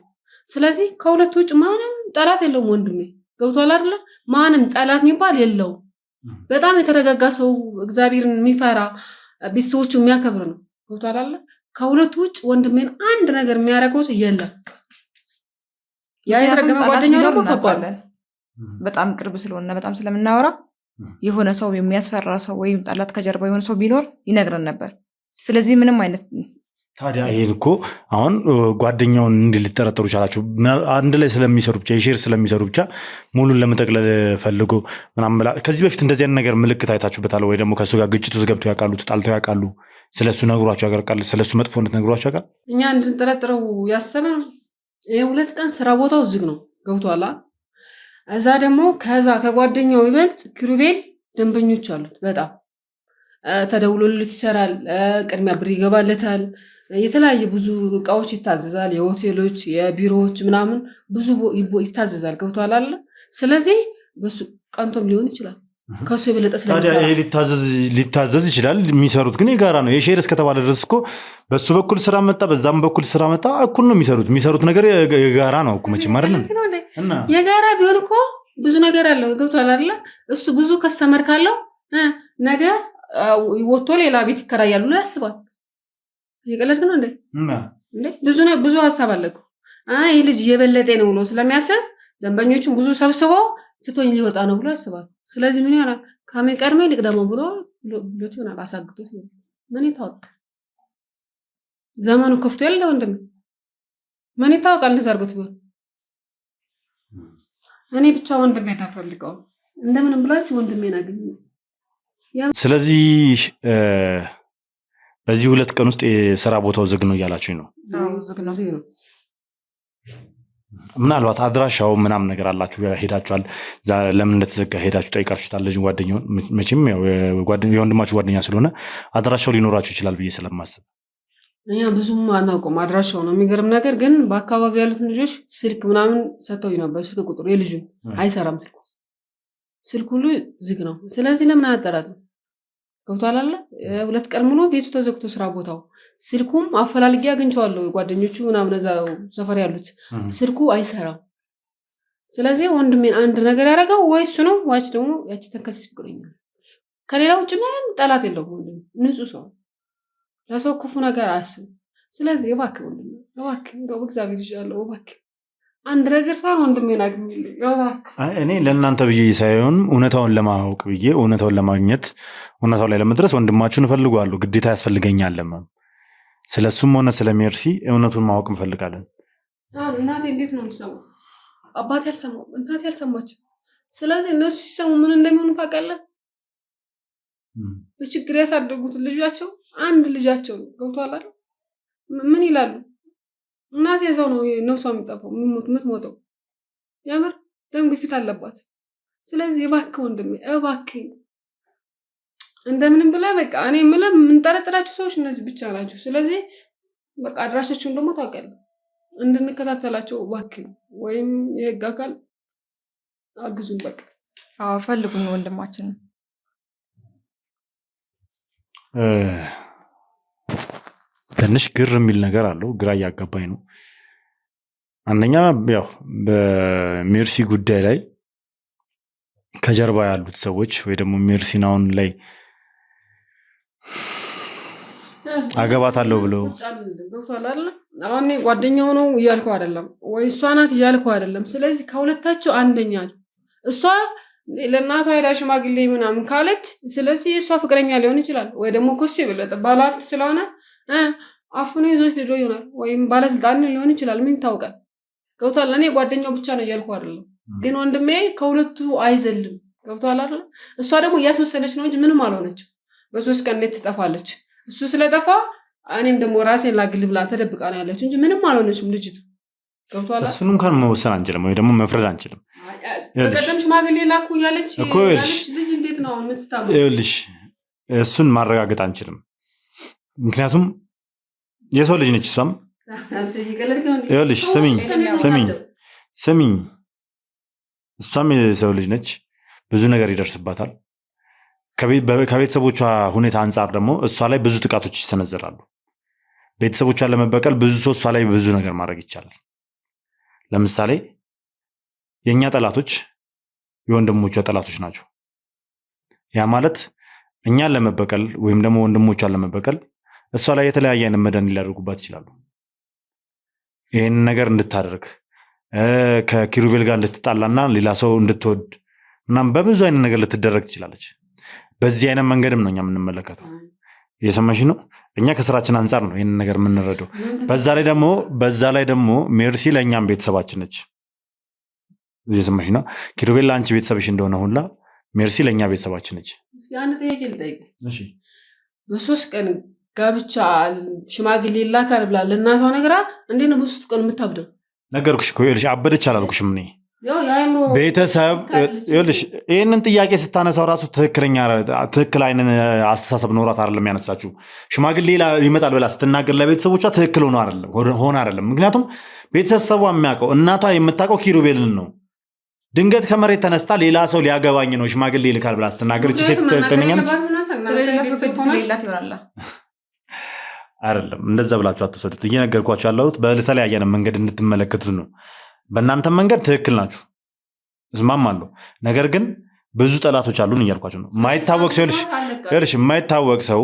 ስለዚህ ከሁለት ውጭ ማንም ጠላት የለውም ወንድሜ። ገብቷል አይደል? ማንም ጠላት የሚባል የለውም። በጣም የተረጋጋ ሰው፣ እግዚአብሔርን የሚፈራ ቤተሰቦቹ የሚያከብር ነው። ገብቷል አይደል? ከሁለት ውጭ ወንድሜን አንድ ነገር የሚያደርገው ሰው የለም። ያ የተረገመ ጓደኛው ደግሞ ከባድ በጣም ቅርብ ስለሆነ በጣም ስለምናወራ የሆነ ሰው የሚያስፈራ ሰው ወይም ጠላት ከጀርባ የሆነ ሰው ቢኖር ይነግረን ነበር። ስለዚህ ምንም አይነት ታዲያ ይሄን እኮ አሁን ጓደኛውን እንዲልጠረጠሩ ቻላችሁ አንድ ላይ ስለሚሰሩ ብቻ የሼር ስለሚሰሩ ብቻ ሙሉን ለመጠቅለል ፈልጎ ምናምን ብላ። ከዚህ በፊት እንደዚህ አይነት ነገር ምልክት አይታችሁበታል ወይ? ደግሞ ከእሱ ጋር ግጭት ውስጥ ገብተው ያውቃሉ? ተጣልተው ያውቃሉ? ስለሱ ነግሯቸው ያውቃል? ስለሱ መጥፎነት ነግሯቸው ያውቃል? እኛ እንድንጠረጥረው ያሰበን ይሄ 2 ቀን ስራ ቦታው ዝግ ነው። ገብቷላ? እዛ ደግሞ ከጓደኛው ይበልጥ ኪሩቤል ደንበኞች አሉት። በጣም ተደውሎለት ይሰራል። ቅድሚያ ብር ይገባለታል። የተለያየ ብዙ እቃዎች ይታዘዛል። የሆቴሎች የቢሮዎች ምናምን ብዙ ይታዘዛል። ገብቷል አለ። ስለዚህ በሱ ቀንቶም ሊሆን ይችላል ከሱ የበለጠ ስለሚሰራ ሊታዘዝ ይችላል። የሚሰሩት ግን የጋራ ነው። የሼር እስከተባለ ድረስ እኮ በሱ በኩል ስራ መጣ በዛም በኩል ስራ መጣ እኩል ነው የሚሰሩት ነገር የጋራ ነው እኮ መቼም አይደለም። የጋራ ቢሆን እኮ ብዙ ነገር አለው። ገብቷል አይደለ? እሱ ብዙ ከስተመር ካለው ነገ ወጥቶ ሌላ ቤት ይከራያሉ ብሎ ያስባል። የቀለድክ ነው እንዴ? ብዙ ሀሳብ አለ እኮ። ይህ ልጅ እየበለጠ ነው ብሎ ስለሚያስብ ደንበኞቹን ብዙ ሰብስቦ ትቶኝ ሊወጣ ነው ብሎ ያስባል። ስለዚህ ምን ይሆናል? ከምን ቀድሜ ልቅደመው ብሎት ይሆናል። አሳግቶት ምን ይታወቅ? ዘመኑ ከፍቶ ያለ ወንድም ምን ይታወቃል እንደዛ አድርጎት ቢሆን። እኔ ብቻ ወንድሜን ተፈልገው እንደምንም ብላችሁ ወንድሜን አግኙ። ስለዚህ በዚህ 2 ቀን ውስጥ የሥራ ቦታው ዝግ ነው እያላችሁኝ ነው? ዝግ ነው። ምናልባት አድራሻው ምናምን ነገር አላችሁ ሄዳችኋል? ለምን እንደተዘጋ ሄዳችሁ ጠይቃችሁታል? ልጅ ጓደኛውን መቼም ያው የወንድማችሁ ጓደኛ ስለሆነ አድራሻው ሊኖራችሁ ይችላል ብዬ ስለማስብ እኛ ብዙም አናውቀውም አድራሻው ነው። የሚገርም ነገር ግን በአካባቢ ያሉትን ልጆች ስልክ ምናምን ሰጥተውኝ ነበር። ስልክ ቁጥሩ የልጁ አይሰራም፣ ስልኩ ሁሉ ዝግ ነው። ስለዚህ ለምን አያጠራትም? ገብቷል አለ 2 ቀን ሙሉ ቤቱ ተዘግቶ ስራ ቦታው ስልኩም አፈላልጌ አግኝቼዋለሁ። ጓደኞቹ ምናምን እዛው ሰፈር ያሉት ስልኩ አይሰራም። ስለዚህ ወንድሜን አንድ ነገር ያደረገው ወይ እሱ ነው ወይስ ደግሞ ያቺ ተንከሲስ ፍቅረኛ። ከሌላ ውጭ ምንም ጠላት የለውም። ወንድሜ ንጹህ ሰው፣ ለሰው ክፉ ነገር አያስብም። ስለዚህ እባክህ ወንድሜ እባክህ እንደው በእግዚአብሔር ይዣለሁ እባክህ አንድ ነገር ሳይሆን ወንድሜን አግኝልኝ እባክህ። እኔ ለእናንተ ብዬ ሳይሆን እውነታውን ለማወቅ ብዬ እውነታውን ለማግኘት እውነታው ላይ ለመድረስ ወንድማችሁን እፈልገዋለሁ። ግዴታ ያስፈልገኛል። ስለሱም ሆነ ስለ ሜርሲ እውነቱን ማወቅ እንፈልጋለን። እናቴ እንዴት ነው የምሰማው? አባቴ አልሰማው፣ እናቴ አልሰማችም። ስለዚህ እነሱ ሲሰሙ ምን እንደሚሆኑ ታውቃለህ? በችግር ያሳደጉት ልጃቸው አንድ ልጃቸው ነው። ገብቶሃል አይደል? ምን ይላሉ? እናቴ እዛው ነው ነፍሷ የሚጠፋው የምትሞተው። የምር ደም ግፊት አለባት። ስለዚህ እባክህ ወንድሜ እባክህ እንደምንም ብለህ በቃ እኔ የምልህ የምንጠረጥራቸው ሰዎች እነዚህ ብቻ ናቸው። ስለዚህ በቃ አድራሻቸውን ደግሞ ታውቃለህ እንድንከታተላቸው እባክህ ወይም የህግ አካል አግዙን። በቃ ፈልጉን ወንድማችን። ትንሽ ግር የሚል ነገር አለው። ግራ እያጋባኝ ነው። አንደኛ ያው በሜርሲ ጉዳይ ላይ ከጀርባ ያሉት ሰዎች ወይ ደግሞ ሜርሲን አሁን ላይ አገባታለሁ ብለው አሁን ጓደኛው ነው እያልኩ አይደለም፣ ወይ እሷ ናት እያልኩ አይደለም። ስለዚህ ከሁለታቸው አንደኛ እሷ ለእናቷ ሄዳ ሽማግሌ ምናምን ካለች፣ ስለዚህ የእሷ ፍቅረኛ ሊሆን ይችላል። ወይ ደግሞ ኮስ ይበለጥ ባለሀብት ስለሆነ አፉን ይዞት ሄዶ ይሆናል፣ ወይም ባለስልጣን ሊሆን ይችላል። ምን ይታወቃል? ገብቷል። እኔ ጓደኛው ብቻ ነው እያልኩ አይደለም፣ ግን ወንድሜ ከሁለቱ አይዘልም። ገብቷል አይደል? እሷ ደግሞ እያስመሰለች ነው እንጂ ምንም አልሆነችም። በ3 ቀን እንዴት ትጠፋለች? እሱ ስለጠፋ እኔም ደግሞ ራሴን ላግል ብላ ተደብቃ ነው ያለችው እንጂ ምንም አልሆነችም ልጅቱ። ገብቷል። እሱን እንኳን መወሰን አንችልም ወይ ደግሞ መፍረድ አንችልም። በቀደም ሽማግሌ ላኩ ያለች ልጅ እንዴት ነው የምትታመው? ይኸውልሽ እሱን ማረጋገጥ አንችልም። ምክንያቱም የሰው ልጅ ነች እሷም። ይኸውልሽ ስሚኝ፣ እሷም የሰው ልጅ ነች። ብዙ ነገር ይደርስባታል። ከቤተሰቦቿ ሁኔታ አንጻር ደግሞ እሷ ላይ ብዙ ጥቃቶች ይሰነዘራሉ። ቤተሰቦቿን ለመበቀል ብዙ ሰው እሷ ላይ ብዙ ነገር ማድረግ ይቻላል። ለምሳሌ የእኛ ጠላቶች የወንድሞቿ ጠላቶች ናቸው። ያ ማለት እኛን ለመበቀል ወይም ደግሞ ወንድሞቿን ለመበቀል እሷ ላይ የተለያየ አይነት መድኃኒት ሊያደርጉባት ይችላሉ። ይህን ነገር እንድታደርግ ከኪሩቤል ጋር እንድትጣላና ሌላ ሰው እንድትወድ ምናምን በብዙ አይነት ነገር ልትደረግ ትችላለች። በዚህ አይነት መንገድም ነው እኛ የምንመለከተው። እየሰማሽ ነው? እኛ ከስራችን አንጻር ነው ይህን ነገር የምንረዳው። በዛ ላይ ደግሞ ሜርሲ ለእኛም ቤተሰባችን ነች። እየሰማሽ ነው? ኪሩቤል ለአንቺ ቤተሰብሽ እንደሆነ ሁላ ሜርሲ ለእኛ ቤተሰባችን ነች። አንድ ጥያቄ ልጠይቅህ። በ3 ቀን ጋብቻ ሽማግሌ ላካር ብላ ለእናቷ ነግራ እንዴት ነው በ3 ቀን የምታብደው? ነገርኩሽ እኮ ይኸውልሽ፣ አበደች አላልኩሽም እኔ ቤተሰብ። ይኸውልሽ ይህንን ጥያቄ ስታነሳው ራሱ ትክክል አይነት አስተሳሰብ ኖሯት አይደለም ያነሳችው። ሽማግሌ ይመጣል ብላ ስትናገር ለቤተሰቦቿ ትክክል ሆነ አይደለም። ምክንያቱም ቤተሰቧ የሚያውቀው እናቷ የምታውቀው ኪሩቤልን ነው። ድንገት ከመሬት ተነስታ ሌላ ሰው ሊያገባኝ ነው ሽማግሌ ይልካል ብላ ስትናገር እቺ ሴት ትክክለኛለች አይደለም። እንደዛ ብላችሁ አትወሰዱት። እየነገርኳችሁ ያለሁት በተለያየ መንገድ እንድትመለከቱት ነው። በእናንተ መንገድ ትክክል ናችሁ፣ እስማማለሁ። ነገር ግን ብዙ ጠላቶች አሉን እያልኳችሁ ነው። የማይታወቅ ሰው ይልሽ የማይታወቅ ሰው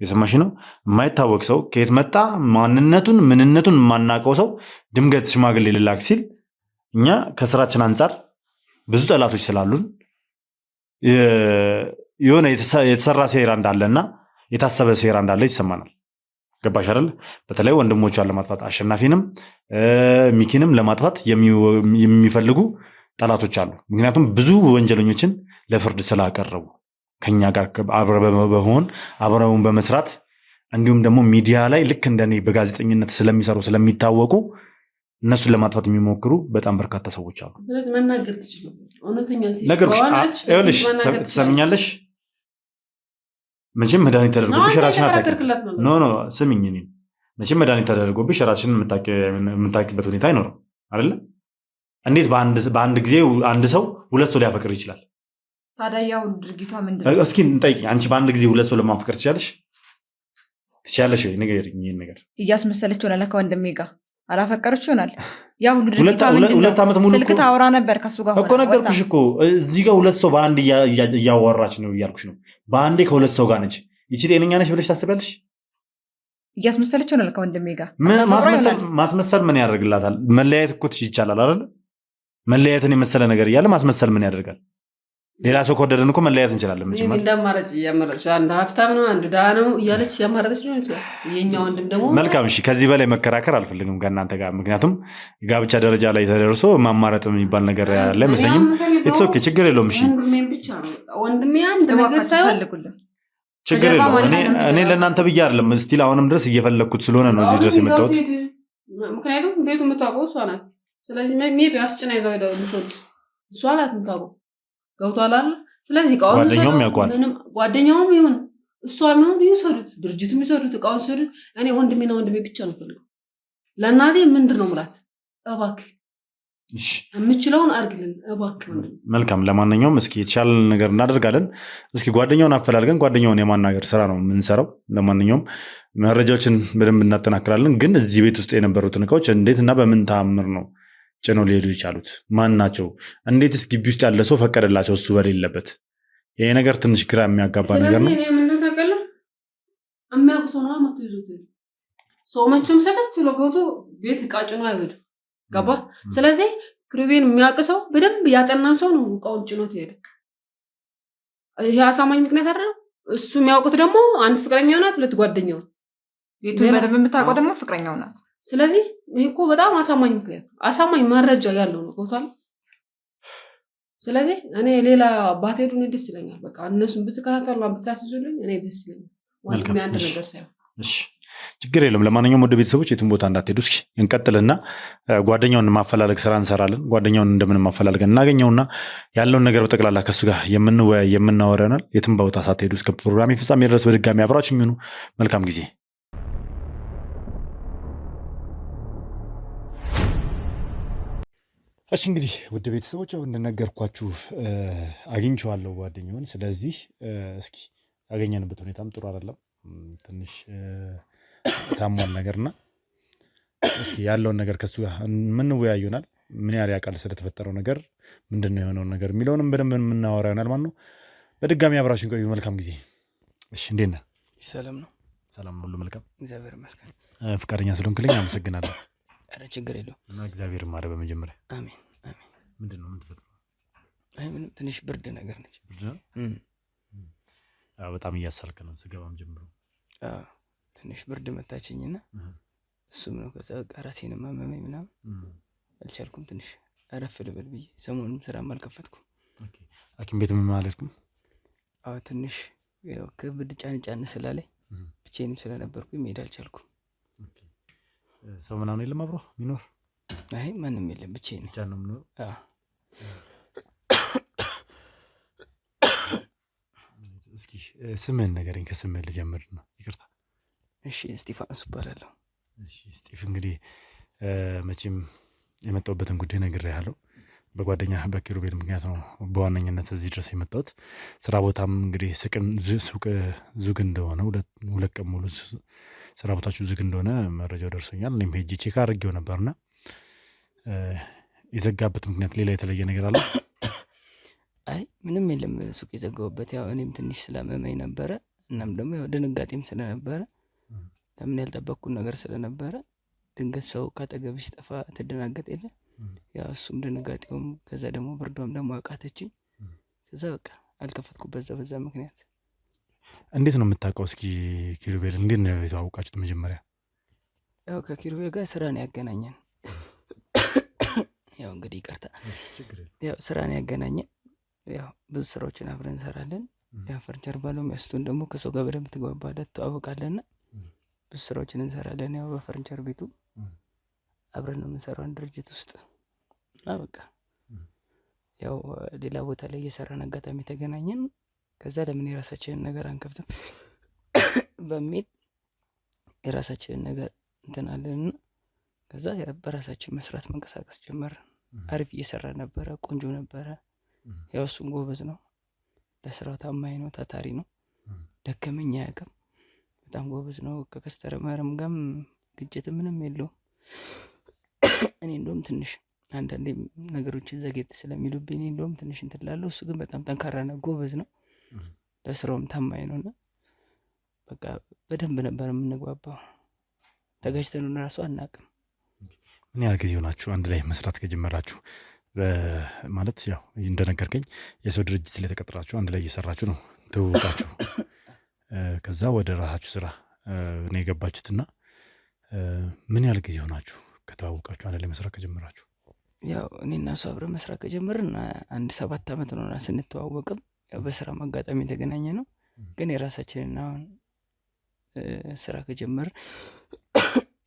የሰማሽ ነው። የማይታወቅ ሰው ከየት መጣ ማንነቱን ምንነቱን የማናውቀው ሰው ድንገት ሽማግሌ ልላክ ሲል እኛ ከስራችን አንጻር ብዙ ጠላቶች ስላሉን የሆነ የተሰራ ሴራ እንዳለና የታሰበ ሴራ እንዳለ ይሰማናል። ገባሽ አይደል? በተለይ ወንድሞቿን ለማጥፋት አሸናፊንም ሚኪንም ለማጥፋት የሚፈልጉ ጠላቶች አሉ። ምክንያቱም ብዙ ወንጀለኞችን ለፍርድ ስላቀረቡ ከኛ ጋር አብረውን በመስራት እንዲሁም ደግሞ ሚዲያ ላይ ልክ እንደኔ በጋዜጠኝነት ስለሚሰሩ ስለሚታወቁ እነሱን ለማጥፋት የሚሞክሩ በጣም በርካታ ሰዎች አሉ። ስለዚህ መናገር ትችላል። እውነተኛ ትሰምኛለሽ? መቼም መድኃኒት ተደርጎብሽ ራስሽን አታውቂም። ኖ ስሚኝ፣ መቼም መድኃኒት ተደርጎብሽ ራስሽን የምታውቂበት ሁኔታ አይኖርም አይደለ? እንዴት በአንድ ጊዜ አንድ ሰው ሁለት ሰው ሊያፈቅር ይችላል? ታዲያ ያው ድርጊቷ ምንድነው? እስኪ እንጠይቂ። አንቺ በአንድ ጊዜ ሁለት ሰው ለማፈቅር ትችላለሽ? ትችላለሽ ወይ? ንገሪኝ። ይሄን ነገር እያስመሰለች ሆነ ለካ ወንድሜ ጋር አላፈቀረች ይሆናል። ያ ሁሉ ድርጊቷ ምንድነው? 2 ዓመት ሙሉ ስልክ ታወራ ነበር ከሱ ጋር እኮ ነገርኩሽ እኮ። እዚህ ጋር ሁለት ሰው በአንድ እያወራች ነው እያልኩሽ ነው። በአንዴ ከሁለት ሰው ጋር ነች። ይቺ ጤነኛ ነች ብለሽ ታስቢያለሽ? እያስመሰለች ሆነ ለካ ወንድሜ ጋር። ማስመሰል ምን ያደርግላታል? መለያየት እኮ ይቻላል አይደል? መለያየትን የመሰለ ነገር እያለ ማስመሰል ምን ያደርጋል? ሌላ ሰው ከወደደን እኮ መለያየት እንችላለን። ምን እንዳማረጭ እያመረጥሽ አንድ ሀብታም ነው አንድ ድሃ ነው እያለች ያማረጠች ነው እንጂ የኛ ወንድም ደግሞ መልካም። እሺ ከዚህ በላይ መከራከር አልፈልግም ከእናንተ ጋር። ምክንያቱም ጋብቻ ደረጃ ላይ ተደርሶ ማማረጥ የሚባል ነገር ያለ አይመስለኝም። ኢትስ ኦኬ፣ ችግር የለውም። እሺ ወንድሜ አንድ ነገር ሳይሆን ችግር የለውም። እኔ ለእናንተ ብዬ አይደለም ስቲል አሁንም ድረስ እየፈለግኩት ስለሆነ ነው እዚህ ድረስ የመጣሁት። ምክንያቱም ቤቱ የምታውቀው እሷ ናት። ስለዚህ ሜቢ አስጭና ይዘው ሄደው ልትወድ እሷ ናት የምታውቀው። ገብቶሃል አይደል? ስለዚህ ጓደኛውም ያውቃል። ጓደኛውም ይሁን እሷም ይሁን ይሰዱት፣ ድርጅቱም ይሰዱት፣ እቃውን ይሰዱት። እኔ ወንድሜና ወንድሜ ብቻ ነው ፈልገው። ለእናቴ ምንድን ነው ምላት? እባክህ የምችለውን አድርግልን እባክህ። መልካም። ለማንኛውም እስኪ የተሻለ ነገር እናደርጋለን። እስኪ ጓደኛውን አፈላልገን ጓደኛውን የማናገር ስራ ነው የምንሰራው። ለማንኛውም መረጃዎችን በደንብ እናጠናክራለን። ግን እዚህ ቤት ውስጥ የነበሩትን እቃዎች እንዴት እና በምን ተአምር ነው ጭነው ሊሄዱ የቻሉት? ማን ናቸው? እንዴትስ ግቢ ውስጥ ያለ ሰው ፈቀደላቸው እሱ በሌለበት? ይሄ ነገር ትንሽ ግራ የሚያጋባ ነገር ነው። የሚያውቁ ሰው ነው መጥቶ ይዞት ሰው መቼም ሰተት ብሎ ገብቶ ቤት እቃ ጭኖ አይሄድም። ገባ? ስለዚህ ክሩቤን የሚያውቅ ሰው በደንብ ያጠና ሰው ነው እቃውን ጭኖት ሄደ። ይሄ አሳማኝ ምክንያት አይደለም። እሱ የሚያውቁት ደግሞ አንድ ፍቅረኛው ናት፣ ሁለት ጓደኛው። ቤቱን በደንብ የምታውቀው ደግሞ ፍቅረኛው ናት። ስለዚህ ይሄ እኮ በጣም አሳማኝ ምክንያት አሳማኝ መረጃ ያለው ነው። ገብቷል? ስለዚህ እኔ ሌላ ባትሄዱ እኔ ደስ ይለኛል። በቃ እነሱን ብትከታተሉ ብታስዙልኝ እኔ ደስ ይለኛል። ወንድሜ አንድ ነገር ሳይሆን እሺ፣ ችግር የለም። ለማንኛውም ወደ ቤተሰቦች የትም ቦታ እንዳትሄዱ። እስኪ እንቀጥልና ጓደኛውን ማፈላለግ ስራ እንሰራለን። ጓደኛውን እንደምን ማፈላለገን እናገኘውና ያለውን ነገር በጠቅላላ ከሱ ጋር የምንወያይ የምናወራናል። የትም ቦታ ሳትሄዱ እስከ ፕሮግራም ፍጻሜ ድረስ በድጋሚ አብራችሁኝ ሁኑ። መልካም ጊዜ። እሺ እንግዲህ ውድ ቤተሰቦች እንደነገርኳችሁ አግኝቼዋለሁ ጓደኛውን። ስለዚህ እስኪ ያገኘንበት ሁኔታም ጥሩ አይደለም፣ ትንሽ ታሟል ነገርና እስኪ ያለውን ነገር ከሱ ጋር የምንወያይ ይሆናል። ምን ያህል ያውቃል ስለተፈጠረው ነገር፣ ምንድነው የሆነውን ነገር የሚለውንም በደንብ የምናወራ ይሆናል ማለት ነው። በድጋሚ አብራችሁን ቆዩ። መልካም ጊዜ። እሺ እንዴት ነህ? ሰላም ነው። ሰላም ሁሉ መልካም፣ እግዚአብሔር ይመስገን። ፍቃደኛ ስለሆንክልኝ አመሰግናለሁ። ኧረ ችግር የለውም። እግዚአብሔር ይማረ። በመጀመሪያ አሜን አሜን። ምንድነው ምን ተፈጥሮ? አይ ምንም ትንሽ ብርድ ነገር ነች። ብርድ ነው? በጣም እያሳልክ ነው ስገባም ጀምሮ። ትንሽ ብርድ መታችኝና እሱም ነው። ከዛ በቃ ራሴንም አመመኝ ምናምን አልቻልኩም። ትንሽ አረፍ ልበል ብዬ ሰሞኑን ስራም አልከፈትኩም። ሐኪም ቤት ምን አልሄድኩም? ትንሽ ያው ከብድ ጫን ስላለኝ ብቻዬንም ስለነበርኩኝ መሄድ አልቻልኩም። ሰው ምናምን የለም አብሮ ሚኖር? አይ ማንም የለም፣ ብቻዬን ብቻ ነው የምኖረው። እስኪ ስምህን ንገረኝ። ከስምህ ልጀምር ነው። ይቅርታ። እሺ እስጢፋኖስ እባላለሁ። እሺ ስጢፍ፣ እንግዲህ መቼም የመጣሁበትን ጉዳይ ነግሬሃለሁ። በጓደኛ በኪሩቤል ምክንያት ነው በዋነኝነት እዚህ ድረስ የመጣሁት። ስራ ቦታም እንግዲህ ሱቅ ዙግ እንደሆነ ሁለት ቀን ሙሉ ስራ ቦታችሁ ዝግ እንደሆነ መረጃው ደርሶኛል። እኔም ሄጄ ቼክ አድርጌው ነበርና የዘጋበት ምክንያት ሌላ የተለየ ነገር አለ? አይ ምንም የለም። ሱቅ የዘጋሁበት ያው እኔም ትንሽ ስላመመኝ ነበረ። እናም ደግሞ ያው ድንጋጤም ስለነበረ ለምን ያልጠበቅኩት ነገር ስለነበረ ድንገት ሰው ካጠገብሽ ሲጠፋ ትደናገጥ የለ? ያው እሱም ድንጋጤውም ከዛ ደግሞ ብርዷም ደግሞ አቃተችኝ። ከዛ በቃ አልከፈትኩበት በዛ ምክንያት። እንዴት ነው የምታውቀው? እስኪ ኪሩቤል እንዴት ነው የተዋወቃችሁት መጀመሪያ? ያው ከኪሩቤል ጋር ስራ ነው ያገናኘን። ያው እንግዲህ ይቅርታ፣ ያው ስራ ነው ያገናኘን። ያው ብዙ ስራዎችን አብረን እንሰራለን። ያው ፈርኒቸር ባለሙያ ስትሆን ደግሞ ከሰው ጋር በደንብ ትግባባለህ፣ ትተዋወቃለህና ብዙ ስራዎችን እንሰራለን። ያው በፈርኒቸር ቤቱ አብረን ነው የምንሰራው አንድ ድርጅት ውስጥ እና በቃ ያው ሌላ ቦታ ላይ እየሰራን አጋጣሚ ተገናኘን። ከዛ ለምን የራሳችንን ነገር አንከፍትም በሚል የራሳችንን ነገር እንትን አለንና ከዛ በራሳችን መስራት መንቀሳቀስ ጀመርን። አሪፍ እየሰራ ነበረ፣ ቆንጆ ነበረ። ያው እሱም ጎበዝ ነው፣ ለስራው ታማኝ ነው፣ ታታሪ ነው፣ ደከመኝ አያውቅም፣ በጣም ጎበዝ ነው። ከከስተመርም ጋርም ግጭት ምንም የለውም። እኔ እንደውም ትንሽ አንዳንዴ ነገሮችን ዘጌት ስለሚሉብኝ እኔ እንደውም ትንሽ እንትን እላለሁ። እሱ ግን በጣም ጠንካራ ነው፣ ጎበዝ ነው፣ ለስራውም ታማኝ ነውና በቃ በደንብ ነበር የምንግባባው። ተጋጭተን ራሱ አናውቅም። ምን ያህል ጊዜ ሆናችሁ አንድ ላይ መስራት ከጀመራችሁ? ማለት ያው እንደነገርከኝ የሰው ድርጅት ላይ ተቀጥራችሁ አንድ ላይ እየሰራችሁ ነው ትውውቃችሁ። ከዛ ወደ ራሳችሁ ስራ ነው የገባችሁትና ምን ያህል ጊዜ ሆናችሁ ከተዋወቃችሁ አንድ ላይ መስራት ከጀመራችሁ? ያው እኔና እሱ አብረን መስራት ከጀመርን አንድ 7 ዓመት ሆኖና ስንተዋወቅም ያው በስራ አጋጣሚ የተገናኘ ነው። ግን የራሳችንን አሁን ስራ ከጀመርን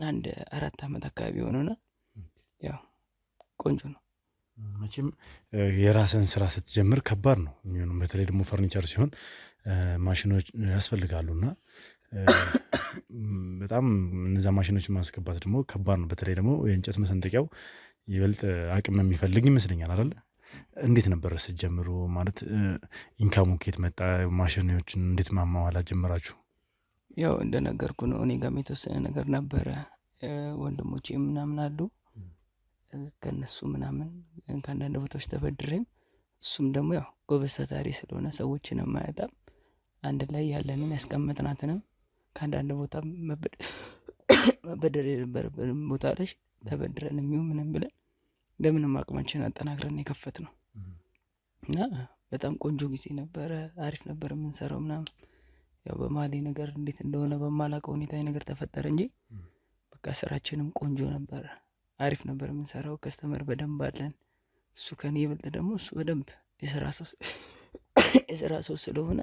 አንድ 4 ዓመት አካባቢ ሆኖና ያው ቆንጆ ነው። መቼም የራስን ስራ ስትጀምር ከባድ ነው የሚሆነው። በተለይ ደግሞ ፈርኒቸር ሲሆን ማሽኖች ያስፈልጋሉና በጣም እነዛ ማሽኖች ማስገባት ደግሞ ከባድ ነው። በተለይ ደግሞ የእንጨት መሰንጠቂያው ይበልጥ አቅም የሚፈልግ ይመስለኛል አይደል? እንዴት ነበር ስትጀምሩ? ማለት ኢንካሙ ከየት መጣ? ማሽኖችን እንዴት ማሟላት ጀመራችሁ? ያው እንደነገርኩ ነው። እኔ ጋርም የተወሰነ ነገር ነበረ፣ ወንድሞቼ ምናምን አሉ፣ ከነሱ ምናምን ከአንዳንድ ቦታዎች ተበድሬም፣ እሱም ደግሞ ያው ጎበዝ ታታሪ ስለሆነ ሰዎችን የማያጣም አንድ ላይ ያለንን ያስቀመጥናትንም ከአንዳንድ ቦታ መበደር የነበረብን ቦታ ላይ ተበድረን የሚሆን ምንም ብለን እንደምንም አቅማችን አጠናክረን የከፈት ነው እና በጣም ቆንጆ ጊዜ ነበረ። አሪፍ ነበር የምንሰራው ምናምን። ያው በማሌ ነገር እንዴት እንደሆነ በማላውቀው ሁኔታ ነገር ተፈጠረ እንጂ በቃ ስራችንም ቆንጆ ነበረ፣ አሪፍ ነበር የምንሰራው። ከስተመር በደንብ አለን። እሱ ከኔ ይበልጥ ደግሞ እሱ በደንብ የስራ ሰው ስለሆነ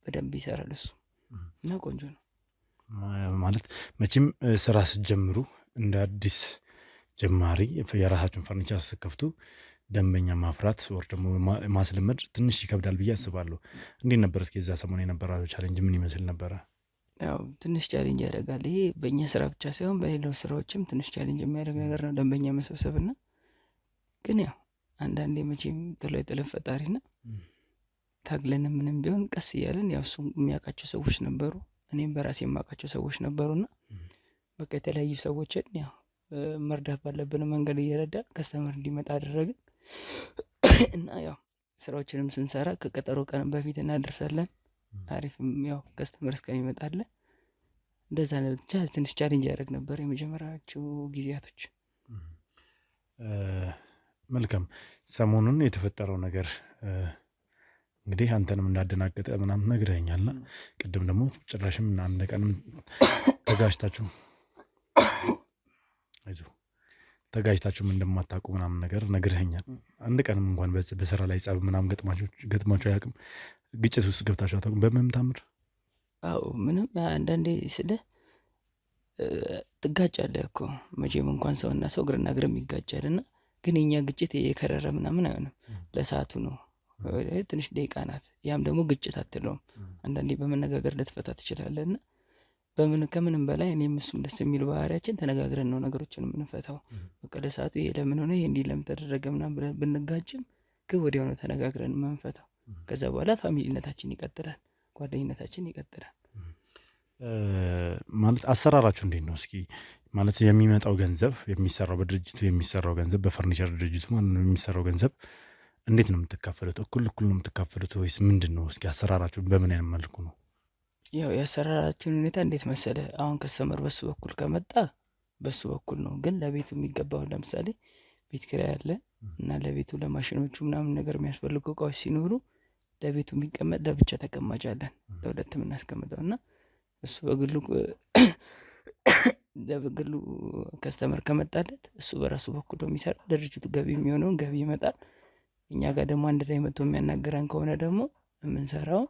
በደንብ ይሰራል እሱ እና ቆንጆ ነው። ማለት መቼም ስራ ስትጀምሩ እንደ አዲስ ጀማሪ የራሳችሁን ፈርኒቸር ስትከፍቱ ደንበኛ ማፍራት ወር ደግሞ ማስለመድ ትንሽ ይከብዳል ብዬ አስባለሁ። እንዴት ነበር እስኪ እዛ ሰሞን የነበራችሁ ቻሌንጅ ምን ይመስል ነበረ? ያው ትንሽ ቻሌንጅ ያደርጋል። ይሄ በእኛ ስራ ብቻ ሳይሆን በሌላው ስራዎችም ትንሽ ቻሌንጅ የሚያደርግ ነገር ነው፣ ደንበኛ መሰብሰብና። ግን ያው አንዳንዴ መቼም ጥሎ ጥለን ፈጣሪና ታግለን ምንም ቢሆን ቀስ እያለን ያው እሱ የሚያውቃቸው ሰዎች ነበሩ፣ እኔም በራሴ የማውቃቸው ሰዎች ነበሩና በቃ የተለያዩ ሰዎችን ያው መርዳት ባለብን መንገድ እየረዳን ከስተመር እንዲመጣ አደረግን እና ያው ስራዎችንም ስንሰራ ከቀጠሮ ቀን በፊት እናደርሳለን። አሪፍም ያው ከስተመር እስከሚመጣለን እንደዛ ነው። ብቻ ትንሽ ቻሌንጅ ያደርግ ነበር የመጀመሪያዎቹ ጊዜያቶች። መልካም። ሰሞኑን የተፈጠረው ነገር እንግዲህ አንተንም እንዳደናገጠ ምናምን ነግረኸኛልና ቅድም ደግሞ ጭራሽም አንድ ቀንም ተጋጅታችሁም እንደማታውቁ ምናምን ነገር ነግረኸኛል። አንድ ቀንም እንኳን በስራ ላይ ጸብ ምናምን ገጥሟችሁ አያውቅም? ግጭት ውስጥ ገብታችሁ አታውቁም በምንም ታምር? አዎ ምንም። አንዳንዴ ስለ ትጋጫለህ እኮ መቼም እንኳን ሰውና ሰው እግርና እግርም ይጋጫልና፣ ግን የኛ ግጭት የከረረ ምናምን አይሆንም። ለሰዓቱ ነው፣ ትንሽ ደቂቃ ናት። ያም ደግሞ ግጭት አትለውም። አንዳንዴ በመነጋገር ልትፈታ ትችላለህና ከምንም በላይ እኔም እሱም ደስ የሚል ባህሪያችን ተነጋግረን ነው ነገሮችን የምንፈታው። በቃ ለሰዓቱ ይሄ ለምን ሆነ፣ ይሄ እንዲህ ለምን ተደረገ ምናምን ብለን ብንጋጭም ግን ወዲያው ነው ተነጋግረን የምንፈታው። ከዛ በኋላ ፋሚሊነታችን ይቀጥላል፣ ጓደኝነታችን ይቀጥላል። ማለት አሰራራችሁ እንዴት ነው እስኪ? ማለት የሚመጣው ገንዘብ የሚሰራው በድርጅቱ የሚሰራው ገንዘብ በፈርኒቸር ድርጅቱ ማለት ነው የሚሰራው ገንዘብ እንዴት ነው የምትካፈሉት? እኩል ነው የምትካፈሉት ወይስ ምንድን ነው? እስኪ አሰራራችሁ በምን አይነት መልኩ ነው? ያው የአሰራራችን ሁኔታ እንዴት መሰለ፣ አሁን ከስተመር በሱ በኩል ከመጣ በሱ በኩል ነው። ግን ለቤቱ የሚገባው ለምሳሌ ቤት ኪራይ አለ እና ለቤቱ ለማሽኖቹ ምናምን ነገር የሚያስፈልጉ እቃዎች ሲኖሩ ለቤቱ የሚቀመጥ ለብቻ ተቀማጭ አለን ለሁለት የምናስቀምጠው እና እሱ በግሉ ከስተመር ከመጣለት እሱ በራሱ በኩል የሚሰራ ድርጅቱ ገቢ የሚሆነውን ገቢ ይመጣል። እኛ ጋር ደግሞ አንድ ላይ መጥቶ የሚያናገረን ከሆነ ደግሞ የምንሰራው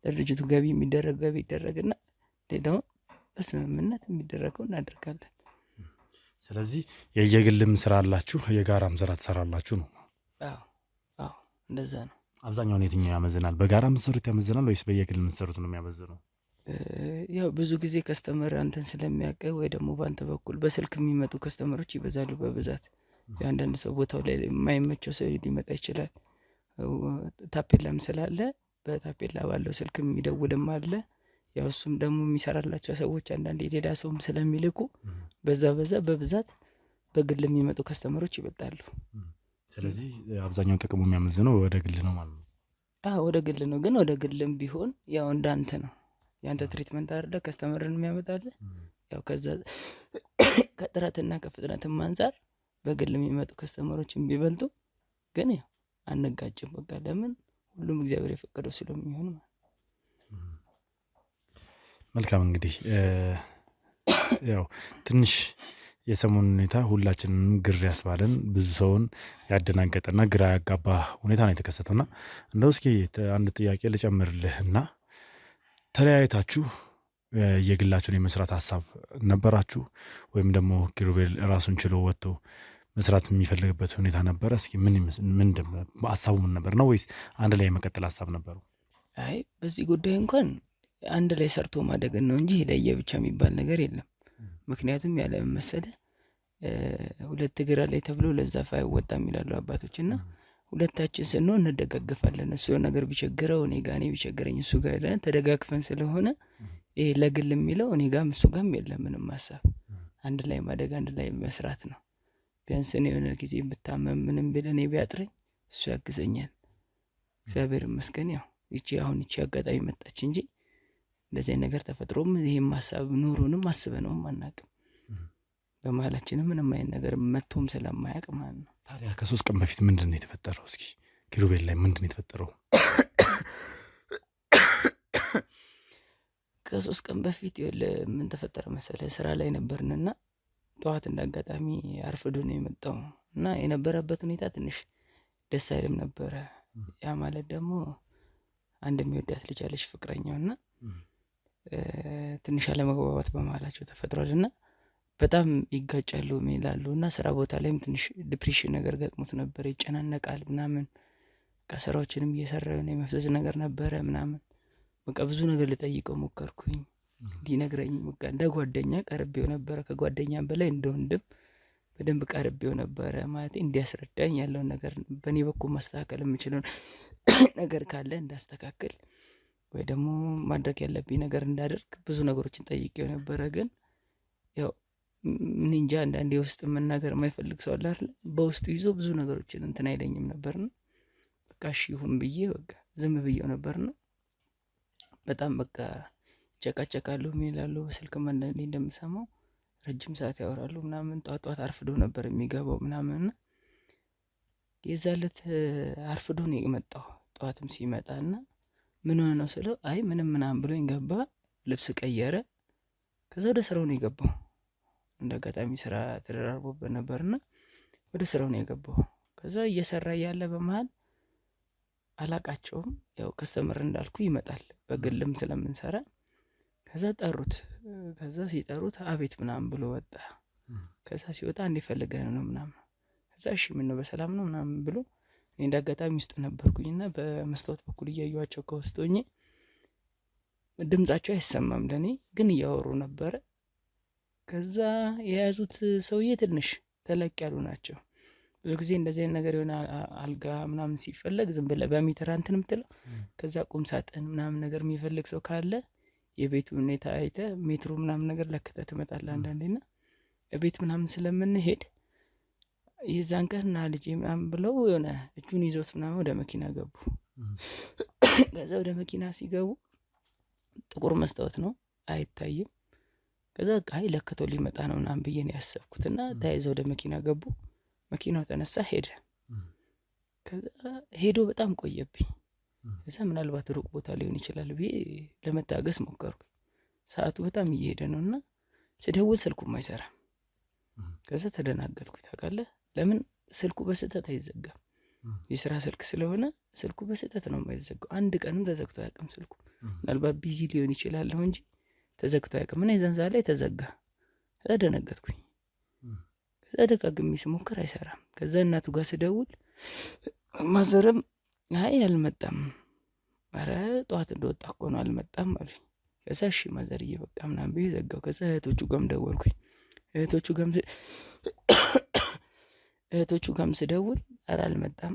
ድርጅቱ ገቢ የሚደረግ ገቢ ይደረግና ሌላውን በስምምነት የሚደረገው እናደርጋለን። ስለዚህ የየግልም ስራ አላችሁ የጋራም ስራ ትሰራላችሁ ነው? አዎ እንደዛ ነው። አብዛኛውን የትኛው ያመዝናል? በጋራ የምትሰሩት ያመዝናል ወይስ በየግል የምትሰሩት ነው የሚያመዝነው? ያው ብዙ ጊዜ ከስተመር አንተን ስለሚያውቅ ወይ ደግሞ በአንተ በኩል በስልክ የሚመጡ ከስተመሮች ይበዛሉ በብዛት። አንዳንድ ሰው ቦታው ላይ የማይመቸው ሰው ሊመጣ ይችላል። ታፔላም ስላለ በታፔላ ባለው ስልክ የሚደውልም አለ። ያው እሱም ደግሞ የሚሰራላቸው ሰዎች አንዳንዴ ሌላ ሰውም ስለሚልኩ በብዛት በግል የሚመጡ ከስተመሮች ይበጣሉ። ስለዚህ አብዛኛው ጥቅሙ የሚያመዝነው ወደ ግል ነው ማለት ነው? ወደ ግል ነው። ግን ወደ ግልም ቢሆን ያው እንዳንተ ነው ያንተ ትሪትመንት አይደለ ከስተመርን የሚያመጣልህ። ያው ከዛ ከጥራትና ከፍጥነትም አንፃር በግል የሚመጡ ከስተመሮችን ቢበልጡ ግን ያው አንጋጭም። በቃ ለምን ሁሉም እግዚአብሔር የፈቀደው ስለሚሆን ማለት። መልካም እንግዲህ ያው ትንሽ የሰሞኑን ሁኔታ ሁላችንም ግር ያስባለን ብዙ ሰውን ያደናገጠና ግራ ያጋባ ሁኔታ ነው የተከሰተውና እንደው እስኪ አንድ ጥያቄ ልጨምርልህና ተለያይታችሁ የግላችሁን የመስራት ሀሳብ ነበራችሁ ወይም ደግሞ ኪሩቤል ራሱን ችሎ ወጥቶ መስራት የሚፈልግበት ሁኔታ ነበረ? እስኪ ምን ሀሳቡ ምን ነበር ነው? ወይስ አንድ ላይ የመቀጠል ሀሳብ ነበረው? አይ በዚህ ጉዳይ እንኳን አንድ ላይ ሰርቶ ማደግን ነው እንጂ ለየብቻ የሚባል ነገር የለም። ምክንያቱም ያለ መሰለ ሁለት እግር ላይ ተብሎ ለዛፍ አይወጣም ይላሉ አባቶችና ሁለታችን ስንሆን እንደጋገፋለን። እሱ ነገር ቢቸግረው እኔ ጋር እኔ ቢቸግረኝ እሱ ጋር ያለን ተደጋግፈን ስለሆነ ይሄ ለግል የሚለው እኔ ጋርም እሱ ጋርም የለም ምንም ሀሳብ። አንድ ላይ ማደግ አንድ ላይ መስራት ነው። ቢያንስ እኔ የሆነ ጊዜ ብታመም ምንም ብል እኔ ቢያጥረኝ እሱ ያግዘኛል። እግዚአብሔር ይመስገን። ያው ይቺ አጋጣሚ መጣች እንጂ እንደዚህ ነገር ተፈጥሮም ይሄም ሀሳብ ኑሮንም አስበነውም አናውቅም። በመሀላችንም ምንም አይነት ነገር መጥቶም ስለማያውቅ ማለት ነው። ታዲያ ከ3 ቀን በፊት ምንድን ነው የተፈጠረው? እስኪ ኪሩቤል ላይ ምንድን ነው የተፈጠረው? ከ3 ቀን በፊት ምን ተፈጠረ መሰለህ? ስራ ላይ ነበርንና ጠዋት እንዳጋጣሚ አርፍዶ ነው የመጣው እና የነበረበት ሁኔታ ትንሽ ደስ አይልም ነበረ። ያ ማለት ደግሞ አንድ የሚወዳት ልጅ አለች ፍቅረኛውና ትንሽ አለመግባባት በመሀላቸው ተፈጥሯልና በጣም ይጋጫሉ ይላሉና ስራ ቦታ ላይም ትንሽ ዲፕሬሽን ነገር ገጥሞት ነበር። ይጨናነቃል ምናምን ከስራዎችንም እየሰራው ነው የመፍዘዝ ነገር ነበረ ምናምን። በቃ ብዙ ነገር ልጠይቀው ሞከርኩኝ ሊነግረኝ በቃ እንደ ጓደኛ ቀርቤው ነበረ። ከጓደኛም በላይ እንደ ወንድም በደንብ ቀርቤው ነበረ ማለት እንዲያስረዳኝ ያለውን ነገር በእኔ በኩል ማስተካከል የምችለው ነገር ካለ እንዳስተካክል ወይ ደግሞ ማድረግ ያለብኝ ነገር እንዳደርግ ብዙ ነገሮችን ጠይቄው ነበረ። ግን ያው ምን እንጃ አንዳንዴ ውስጥ መናገር የማይፈልግ ሰው አለ አይደል? በውስጡ ይዞ ብዙ ነገሮችን እንትን አይለኝም ነበርና በቃ እሺ ይሁን ብዬ በቃ ዝም ብዬው ነበርና በጣም በቃ ጨቃጨቃሉ ይላሉ። በስልክም አንዳንዴ እንደምሰማው ረጅም ሰዓት ያወራሉ ምናምን። ጧት አርፍዶ ነበር የሚገባው ምናምንና የዛለት አርፍዶ ነው የመጣው። ጧትም ሲመጣና ምን ሆነ ነው ስለው አይ ምንም ምናምን ብሎኝ ገባ። ልብስ ቀየረ። ከዛ ወደ ስራው ነው የገባው። እንደ አጋጣሚ ስራ ተደራርቦበት ነበርና ወደ ስራው ነው የገባው። ከዛ እየሰራ ያለ በመሃል አላቃቸውም። ያው ከስተመር እንዳልኩ ይመጣል በግልም ስለምንሰራ። ከዛ ጠሩት። ከዛ ሲጠሩት አቤት ምናምን ብሎ ወጣ። ከዛ ሲወጣ እንዲፈልገን ነው ምናምን። ከዛ እሺ ምን ነው በሰላም ነው ምናምን ብሎ እኔ እንደ አጋጣሚ ውስጥ ነበርኩኝና በመስታወት በኩል እያዩዋቸው ከውስጥ ሆኜ ድምጻቸው አይሰማም ለኔ ግን እያወሩ ነበረ። ከዛ የያዙት ሰውዬ ትንሽ ተለቅ ያሉ ናቸው። ብዙ ጊዜ እንደዚህ አይነት ነገር የሆነ አልጋ ምናምን ሲፈለግ ዝም ብለህ በሜትር እንትን የምትለው ከዛ ቁም ሳጥን ምናምን ነገር የሚፈልግ ሰው ካለ የቤቱ ሁኔታ አይተህ ሜትሩ ምናምን ነገር ለክተህ ትመጣለህ። አንዳንዴና ቤት ምናምን ስለምንሄድ የዛን ቀን ና ልጄ ምናምን ብለው የሆነ እጁን ይዘውት ምናምን ወደ መኪና ገቡ። ከዛ ወደ መኪና ሲገቡ ጥቁር መስታወት ነው አይታይም። ከዛ አይ ለክተው ሊመጣ ነው ምናምን ብዬ ነው ያሰብኩትና ተያይዘው ወደ መኪና ገቡ። መኪናው ተነሳ ሄደ። ከዛ ሄዶ በጣም ቆየብኝ። ከዛ ምናልባት ሩቅ ቦታ ሊሆን ይችላል ብዬ ለመታገስ ሞከርኩ። ሰዓቱ በጣም እየሄደ ነውና ስደውል ስልኩም አይሰራም። ከዛ ተደናገጥኩ። ታውቃለህ ለምን ስልኩ በስህተት አይዘጋም? የስራ ስልክ ስለሆነ ስልኩ በስህተት ነው የማይዘጋው። አንድ ቀንም ተዘግቶ አያውቅም ስልኩ። ምናልባት ቢዚ ሊሆን ይችላል እንጂ ተዘግቶ አያውቅም። እና የዛን ሰዓት ላይ ተዘጋ። ከዛ ደነገጥኩኝ። ከዛ ደጋግሜ ስሞክር አይሰራም። ከዛ እናቱ ጋር ስደውል ማዘርም አይ አልመጣም፣ ኧረ ጠዋት እንደወጣ እኮ ነው አልመጣም አሉኝ። ከዛ እሺ ማዘርዬ በቃ ምናምን ብዬ ዘጋው። ከዛ እህቶቹ ጋርም ደወልኩኝ። እህቶቹ ጋርም ስደውል ኧረ አልመጣም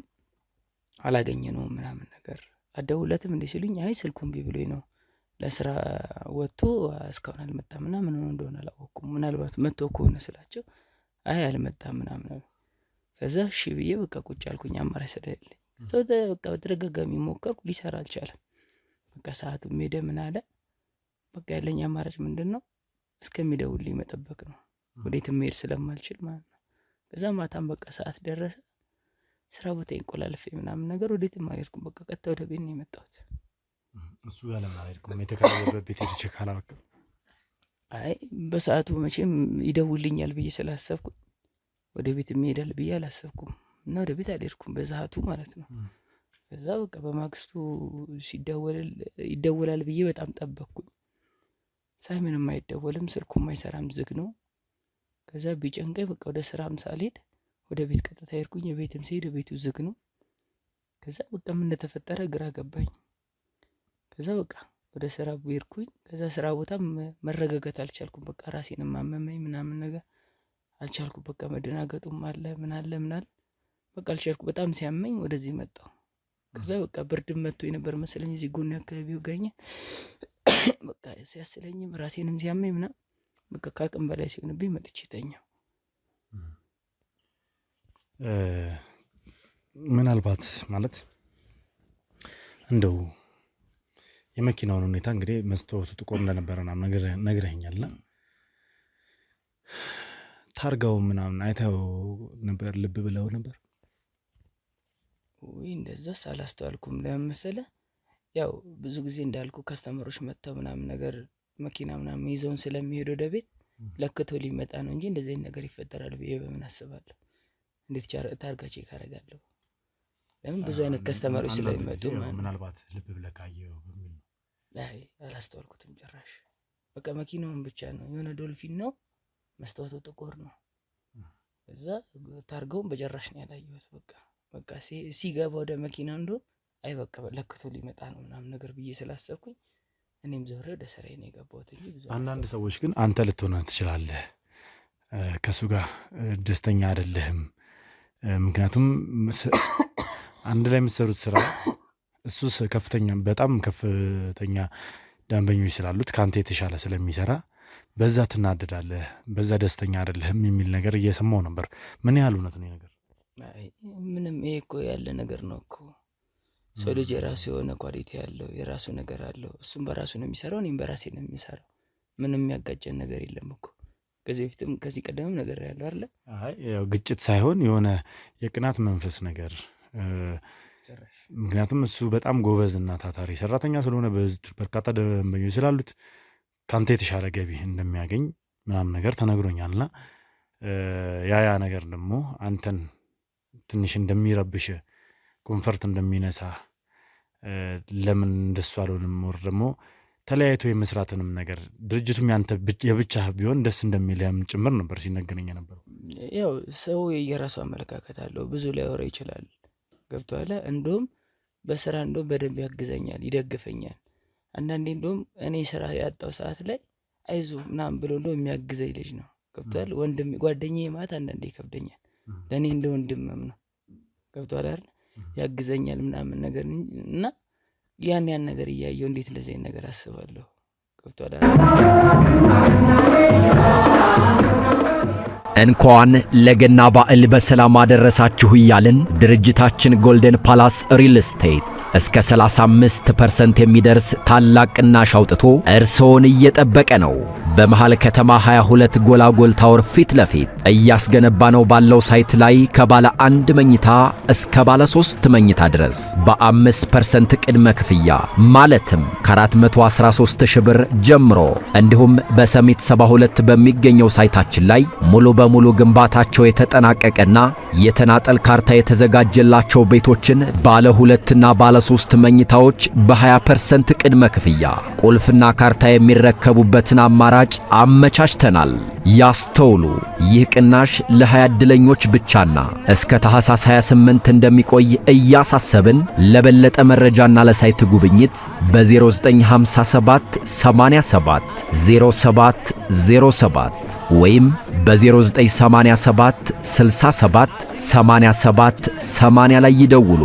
አላገኘነውም ምናምን ነገር አደውለትም እንደ ሲሉኝ አይ ስልኩን ቢ ብሎኝ ነው ለስራ ወጥቶ እስካሁን አልመጣም እና ምን እንደሆነ አላወኩም፣ ምናልባት መጥቶ ከሆነ ስላቸው አይ አልመጣም ምናምን። ከዛ እሺ ብዬ በቃ ቁጭ አልኩኝ። አማራጭ ስለሌለኝ ከዛ በቃ በተደጋጋሚ ሞከርኩ፣ ሊሰራ አልቻለም። በቃ ሰዓቱም ሄደ። ምን አለ በቃ ያለኝ አማራጭ ምንድነው እስከሚደውልኝ መጠበቅ ነው፣ ወዴትም መሄድ ስለማልችል ማለት ነው። ከዛ ማታም በቃ ሰዓት ደረሰ። ስራ ቦታ እንቆላልፌ ምናምን ነገር ወዴትም አልሄድኩም። በቃ ቀጥታ ወደ ቤት ነው የመጣሁት። እሱ ጋር ለምን አልሄድኩም? የተከራየበት ቤት ሄጄ ካላረክም አይ በሰዓቱ መቼም ይደውልኛል ብዬ ስላሰብኩኝ ወደ ቤት ይሄዳል ብዬ አላሰብኩም እና ወደ ቤት አልሄድኩም በሰዓቱ ማለት ነው። ከዛ በቃ በማግስቱ ይደወላል ብዬ በጣም ጠበቅኩኝ። ሳይ ምንም አይደወልም፣ ስልኩም አይሰራም፣ ዝግ ነው። ከዛ ቢጨንቀኝ በቃ ወደ ስራም ሳልሄድ ወደ ቤት ቀጥታ ሄድኩኝ። ቤትም ሲሄድ ቤቱ ዝግ ነው። ከዛ በቃ ምን እንደተፈጠረ ግራ ገባኝ። ከዛ በቃ ወደ ስራ ሄድኩኝ። ከዛ ስራ ቦታም መረጋጋት አልቻልኩም። በቃ ራሴን ማመመኝ ምናምን ነገር አልቻልኩም። በቃ መደናገጡም አለ ምን አለ በቃ አልቻልኩም። በጣም ሲያመኝ ወደዚህ መጣሁ። ከዛ በቃ ብርድም መጥቶ የነበር መሰለኝ እዚህ ጎን አካባቢው ጋኘ በቃ ሲያስለኝም ራሴንም ሲያመኝ ምናምን በቃ ከአቅም በላይ ሲሆንብኝ መጥቼ ተኛሁ። ምናልባት ማለት እንደው የመኪናውን ሁኔታ እንግዲህ መስታወቱ ጥቁር እንደነበረ ምናምን ነግረኸኛልና ታርጋው ምናምን አይተው ነበር? ልብ ብለው ነበር? ወይ እንደዛስ አላስተዋልኩም። ለምን መሰለህ ያው ብዙ ጊዜ እንዳልኩ ከስተመሮች መጥተው ምናምን ነገር መኪና ምናምን ይዘውን ስለሚሄዱ ወደ ቤት ለክቶ ሊመጣ ነው እንጂ እንደዚህ አይነት ነገር ይፈጠራል ብዬ በምን አስባለሁ? እንዴት ታርጋ ቼክ አደርጋለሁ? ለምን ብዙ አይነት ከስተመሮች ስለሚመጡ ምናልባት ልብ ብለህ ካየው በሚል ነው። አይ አላስተዋልኩትም ጭራሽ። በቃ መኪናውን ብቻ ነው የሆነ ዶልፊን ነው፣ መስታወቱ ጥቁር ነው። ከዛ ታርጋውን በጭራሽ ነው ያላየሁት። በቃ ሲገባ ወደ መኪናው እንደው አይ በቃ ለክቶ ሊመጣ ነው ምናምን ነገር ብዬ ስላሰብኩኝ እኔም ዞሬ ወደ ስራዬ ነው የገባሁት እንጂ ብዙ አንዳንድ ሰዎች ግን አንተ ልትሆን ትችላለህ ከሱ ጋር ደስተኛ አይደለህም፣ ምክንያቱም አንድ ላይ የምትሰሩት ስራ እሱ በጣም ከፍተኛ ደንበኞች ስላሉት ከአንተ የተሻለ ስለሚሰራ በዛ ትናደዳለህ፣ በዛ ደስተኛ አይደለህም የሚል ነገር እየሰማው ነበር። ምን ያህል እውነት ነው ነገር? ምንም ይሄ እኮ ያለ ነገር ነው እኮ። ሰው ልጅ የራሱ የሆነ ኳሊቲ ያለው የራሱ ነገር አለው። እሱም በራሱ ነው የሚሰራው፣ እኔም በራሴ ነው የሚሰራው። ምንም የሚያጋጨን ነገር የለም እኮ። ከዚህ ቀደምም ነገር ያለው አይደለ? አይ ያው ግጭት ሳይሆን የሆነ የቅናት መንፈስ ነገር። ምክንያቱም እሱ በጣም ጎበዝና ታታሪ ሰራተኛ ስለሆነ በርካታ ደንበኞች ስላሉት ካንተ የተሻለ ገቢ እንደሚያገኝ ምናምን ነገር ተነግሮኛልና ያ ነገር ደግሞ አንተን ትንሽ እንደሚረብሽ ኮንፈርት እንደሚነሳ ለምን እንደሱ አልሆንም ወር ደግሞ ተለያይቶ የመስራትንም ነገር ድርጅቱም ያንተ የብቻ ቢሆን ደስ እንደሚልህም ጭምር ነበር ሲነገረኝ ነበር። ያው ሰው የራሱ አመለካከት አለው፣ ብዙ ሊያወራ ይችላል። ገብቶሃል? እንደውም በስራ እንደውም በደንብ ያግዘኛል፣ ይደግፈኛል። አንዳንዴ እንደውም እኔ ስራ ያጣው ሰዓት ላይ አይዞ ምናምን ብሎ እንደውም የሚያግዘኝ ልጅ ነው። ገብቶሃል? ወንድም ጓደኛዬ ማለት አንዳንዴ ይከብደኛል፣ ለእኔ እንደ ወንድምም ነው። ገብቶሃል አይደል? ያግዘኛል ምናምን ነገር እና ያን ነገር እያየው እንዴት እንደዚህ አይነት ነገር አስባለሁ። ገብቶሃል? እንኳን ለገና በዓል በሰላም አደረሳችሁ እያልን ድርጅታችን ጎልደን ፓላስ ሪል ስቴት እስከ 35% የሚደርስ ታላቅ ቅናሽ አውጥቶ እርስዎን እየጠበቀ ነው። በመሃል ከተማ 22 ጎላጎል ታወር ፊት ለፊት እያስገነባ ነው ባለው ሳይት ላይ ከባለ 1 መኝታ እስከ ባለ 3 መኝታ ድረስ በ5% ቅድመ ክፍያ ማለትም ከ413 ሺህ ብር ጀምሮ እንዲሁም በሰሚት 72 በሚገኘው ሳይታችን ላይ ሙሉ በሙሉ ግንባታቸው የተጠናቀቀና የተናጠል ካርታ የተዘጋጀላቸው ቤቶችን ባለ 2 እና ባለ 3 መኝታዎች በ20% ቅድመ ክፍያ ቁልፍና ካርታ የሚረከቡበትን አማራጭ አመቻችተናል። ያስተውሉ፣ ይህ ቅናሽ ለ20 ዕድለኞች ብቻና እስከ ታህሳስ 28 እንደሚቆይ እያሳሰብን ለበለጠ መረጃና ለሳይት ጉብኝት በ0957 87 07 07 ወይም በ0987 67 87 80 ላይ ይደውሉ።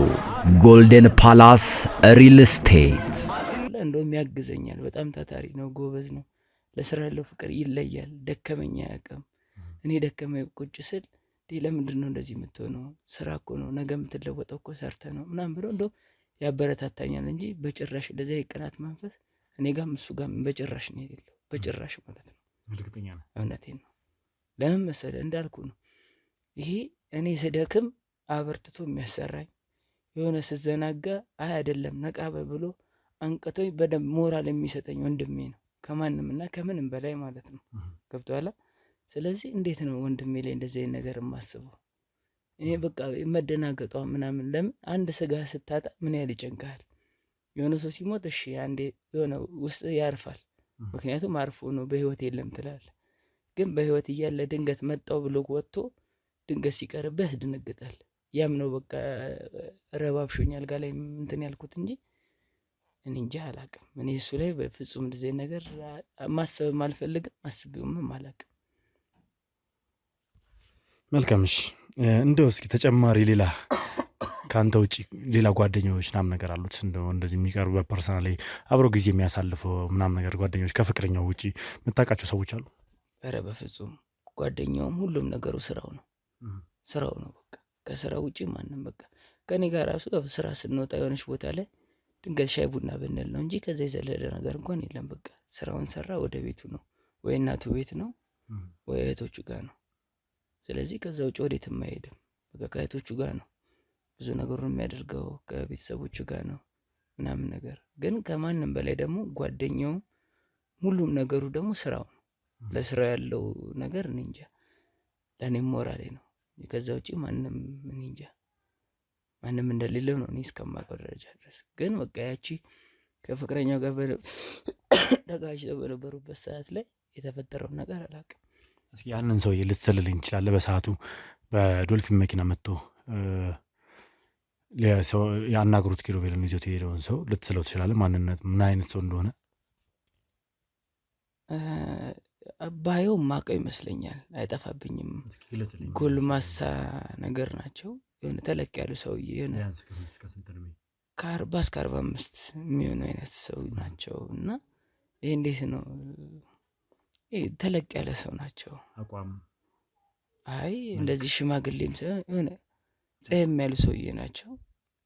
ጎልደን ፓላስ ሪል ስቴት። እንደውም ያግዘኛል። በጣም ታታሪ ነው፣ ጎበዝ ነው። ለስራ ያለው ፍቅር ይለያል። ደከመኝ አያውቅም። እኔ ደከመኝ ቁጭ ስል ለምንድን ነው እንደዚህ የምትሆነው? ስራ እኮ ነው፣ ነገ የምትለወጠው እኮ ሰርተህ ነው ምናምን ብሎ እንደው ያበረታታኛል እንጂ በጭራሽ እንደዚያ የቅናት መንፈስ እኔ ጋርም እሱ ጋርም በጭራሽ ነው የሌለው። በጭራሽ ማለት ነው። እርግጠኛ ነኝ። እውነቴን ነው። ለምን መሰለህ? እንዳልኩ ነው። ይሄ እኔ ስደክም አበርትቶ የሚያሰራኝ የሆነ ስዘናጋ አይ አይደለም ነቃበ ብሎ አንቀቶኝ በደንብ ሞራል የሚሰጠኝ ወንድሜ ነው። ከማንምና ከምንም በላይ ማለት ነው። ገብቶሃል? ስለዚህ እንዴት ነው ወንድሜ ላይ እንደዚህ አይነት ነገር የማስበው? እኔ በቃ መደናገጧ ምናምን ለምን አንድ ስጋ ስታጣ ምን ያህል ይጨንቃል? የሆነ ሰው ሲሞት እሺ አንዴ የሆነ ውስጥ ያርፋል። ምክንያቱም አርፎ ነው በህይወት የለም ትላለህ። ግን በህይወት እያለ ድንገት መጣው ብሎ ወጥቶ ድንገት ሲቀርብህ ያስደነግጣል። ያም ነው በቃ ረባብሾኛል ጋር ላይ እንትን ያልኩት እንጂ እኔ እንጃ አላቅም። እኔ እሱ ላይ በፍጹም እንደዚህ ነገር ማሰብም አልፈልግም፣ አስቤውም አላቅም። መልካምሽ እንደው እስኪ ተጨማሪ ሌላ ከአንተ ውጪ ሌላ ጓደኞች ምናምን ነገር አሉት? እንደው እንደዚህ የሚቀርቡ በፐርሰናል አብሮ ጊዜ የሚያሳልፈው ምናምን ነገር ጓደኞች ከፍቅረኛው ውጪ የምታውቃቸው ሰዎች አሉ? ኧረ በፍጹም ጓደኛውም ሁሉም ነገሩ ስራው ነው። ስራው ነው በቃ። ከስራ ውጪ ማንም በቃ ከኔ ጋር ራሱ ያው ስራ ስንወጣ የሆነች ቦታ ላይ ድንገት ሻይ ቡና ብንል ነው እንጂ ከዛ የዘለለ ነገር እንኳን የለም። በቃ ስራውን ሰራ ወደ ቤቱ ነው፣ ወይ እናቱ ቤት ነው ወይ እህቶቹ ጋር ነው። ስለዚህ ከዛ ውጭ ወዴትም አይሄድም። በቃ ከእህቶቹ ጋር ነው ብዙ ነገሩን የሚያደርገው፣ ከቤተሰቦቹ ጋር ነው ምናምን ነገር። ግን ከማንም በላይ ደግሞ ጓደኛው ሁሉም ነገሩ ደግሞ ስራው ነው። ለስራው ያለው ነገር እኔ እንጃ፣ ለእኔም ሞራሌ ነው። ከዛ ውጭ ማንም እኔ እንጃ ማንም እንደሌለው ነው እኔ እስከማውቀው ደረጃ ድረስ። ግን በቃ ያቺ ከፍቅረኛው ጋር ተጋጭተው በነበሩበት ሰዓት ላይ የተፈጠረውን ነገር አላውቅም። እስኪ ያንን ሰውዬ ልትሰልልኝ ትችላለህ? በሰዓቱ በዶልፊን መኪና መጥቶ ያናግሩት ኪሩቤልን ይዞት የሄደውን ሰው ልትስለው ትችላለህ? ማንነት ምን አይነት ሰው እንደሆነ ባየው ማቀው ይመስለኛል። አይጠፋብኝም። ጎልማሳ ነገር ናቸው። የሆነ ተለቅ ያሉ ሰውዬ የሆነ ከ40 እስከ 45 የሚሆኑ አይነት ሰው ናቸው። እና ይህ እንዴት ነው ተለቅ ያለ ሰው ናቸው። አቋም አይ እንደዚህ ሽማግሌም ሳይሆን የሆነ ጸየም ያሉ ሰውዬ ናቸው።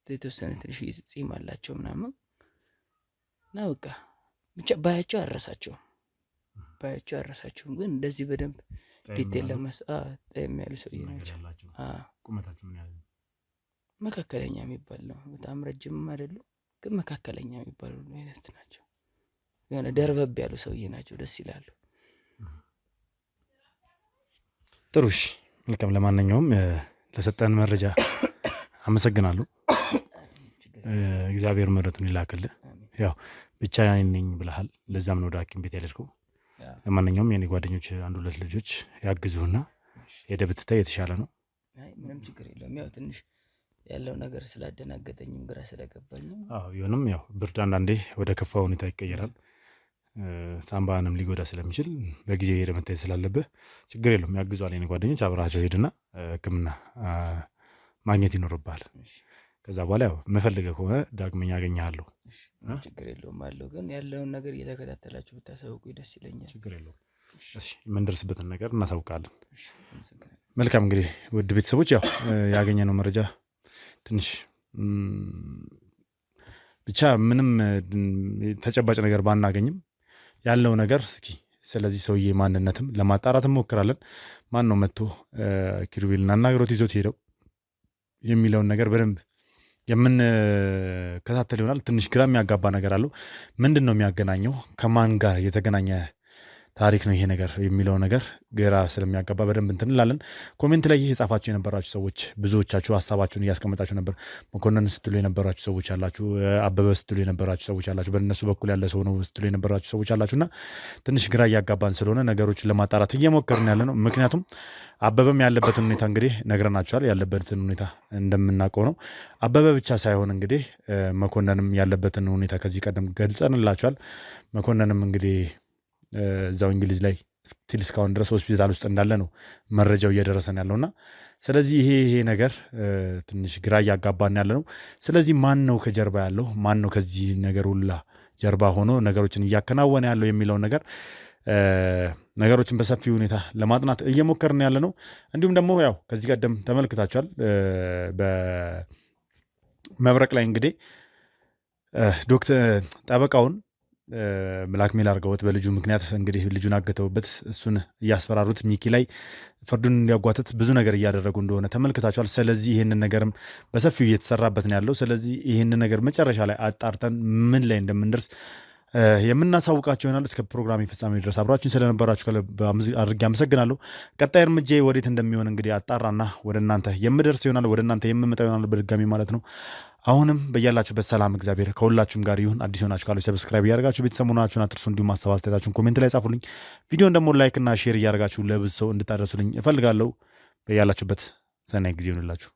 የተወሰነ ትንሽ ጺም አላቸው ምናምን እና በቃ ብቻ ባያቸው አረሳቸውም። ግን እንደዚህ በደንብ ዲቴል ጸየም ያሉ ሰውዬ ናቸው። ቁመታቸው ምን ያህል? መካከለኛ የሚባል ነው። በጣም ረጅምም አይደሉም፣ ግን መካከለኛ የሚባሉ አይነት ናቸው። የሆነ ደርበብ ያሉ ሰውዬ ናቸው። ደስ ይላሉ። ጥሩሽ መልካም። ለማንኛውም ለሰጠን መረጃ አመሰግናለሁ። እግዚአብሔር ምሕረቱን ይላክልህ። ያው ብቻ ነኝ ብለሃል፣ ለዛም ነው ወደ ሐኪም ቤት ያደርገው። ለማንኛውም የኔ ጓደኞች 1-2 ልጆች ያግዙህና ሄደህ ብትታይ የተሻለ ነው። ምንም ችግር የለውም። ያው ትንሽ ያለው ነገር ስላደናገጠኝም ግራ ስለገባኝም ይሁንም ያው ብርድ አንዳንዴ ወደ ከፋ ሁኔታ ይቀየራል። ሳምባንም ሊጎዳ ስለሚችል በጊዜ ሄደህ መታየት ስላለብህ ችግር የለውም። ያግዟል የኔ ጓደኞች። አብረሃቸው ሄድና ሕክምና ማግኘት ይኖርብሃል። ከዛ በኋላ ያው የምፈልገው ከሆነ ዳግመኛ አገኘሃለሁ። ችግር የለውም አለው። ግን ያለውን ነገር እየተከታተላችሁ ብታሳውቁ ደስ ይለኛል። ችግር የለውም። የምንደርስበትን ነገር እናሳውቃለን። መልካም እንግዲህ ውድ ቤተሰቦች ያው ያገኘነው መረጃ ትንሽ ብቻ ምንም ተጨባጭ ነገር ባናገኝም ያለው ነገር እስኪ ስለዚህ ሰውዬ ማንነትም ለማጣራት እንሞክራለን። ማን ነው መጥቶ ኪሩቤልን አናግሮት ይዞት ሄደው የሚለውን ነገር በደንብ የምንከታተል ይሆናል። ትንሽ ግራ የሚያጋባ ነገር አለው። ምንድን ነው የሚያገናኘው? ከማን ጋር የተገናኘ ታሪክ ነው ይሄ ነገር የሚለው ነገር ግራ ስለሚያጋባ በደንብ እንትን እንላለን። ኮሜንት ላይ የጻፋችሁ የነበራችሁ ሰዎች ብዙዎቻችሁ ሀሳባችሁን እያስቀመጣችሁ ነበር። መኮንን ስትሉ የነበራችሁ ሰዎች አላችሁ፣ አበበ ስትሉ የነበራችሁ ሰዎች አላችሁ፣ በእነሱ በኩል ያለ ሰው ነው ስትሉ የነበራችሁ ሰዎች አላችሁና ትንሽ ግራ እያጋባን ስለሆነ ነገሮችን ለማጣራት እየሞከርን ያለ ነው። ምክንያቱም አበበም ያለበትን ሁኔታ እንግዲህ ነግረናቸዋል። ያለበትን ሁኔታ እንደምናውቀው ነው። አበበ ብቻ ሳይሆን እንግዲህ መኮንንም ያለበትን ሁኔታ ከዚህ ቀደም ገልጸንላቸዋል። መኮንንም እንግዲህ እዛው እንግሊዝ ላይ ስቲል እስካሁን ድረስ ሆስፒታል ውስጥ እንዳለ ነው መረጃው እየደረሰን ያለውና ስለዚህ ይሄ ነገር ትንሽ ግራ እያጋባን ያለ ነው። ስለዚህ ማን ነው ከጀርባ ያለው? ማን ነው ከዚህ ነገር ሁላ ጀርባ ሆኖ ነገሮችን እያከናወነ ያለው የሚለውን ነገር ነገሮችን በሰፊ ሁኔታ ለማጥናት እየሞከርን ያለ ነው። እንዲሁም ደግሞ ያው ከዚህ ቀደም ተመልክታችኋል። በመብረቅ ላይ እንግዲህ ዶክተር ጠበቃውን ብላክሜል አድርገውት በልጁ ምክንያት እንግዲህ ልጁን አገተውበት እሱን እያስፈራሩት ሚኪ ላይ ፍርዱን እንዲያጓትት ብዙ ነገር እያደረጉ እንደሆነ ተመልክታችኋል። ስለዚህ ይህንን ነገርም በሰፊው እየተሰራበት ነው ያለው። ስለዚህ ይህንን ነገር መጨረሻ ላይ አጣርተን ምን ላይ እንደምንደርስ የምናሳውቃቸው ይሆናል። እስከ ፕሮግራም ፍጻሜ ድረስ አብራችሁን ስለነበራችሁ አድርጌ አመሰግናለሁ። ቀጣይ እርምጃ ወዴት እንደሚሆን እንግዲህ አጣራና ወደ እናንተ የምደርስ ይሆናል፣ ወደ እናንተ የምመጣ ይሆናል በድጋሚ ማለት ነው። አሁንም በያላችሁበት ሰላም እግዚአብሔር ከሁላችሁም ጋር ይሁን። አዲስ ሆናችሁ ካሉ ሰብስክራይብ እያደረጋችሁ ቤተሰብ መሆናችሁን አትርሱ። እንዲሁም ሀሳብ አስተያየታችሁን ኮሜንት ላይ ጻፉልኝ። ቪዲዮን ደግሞ ላይክ እና ሼር እያደረጋችሁ ለብዙ ሰው እንድታደርሱልኝ እፈልጋለሁ። በያላችሁበት ሰናይ ጊዜ ይሁንላችሁ።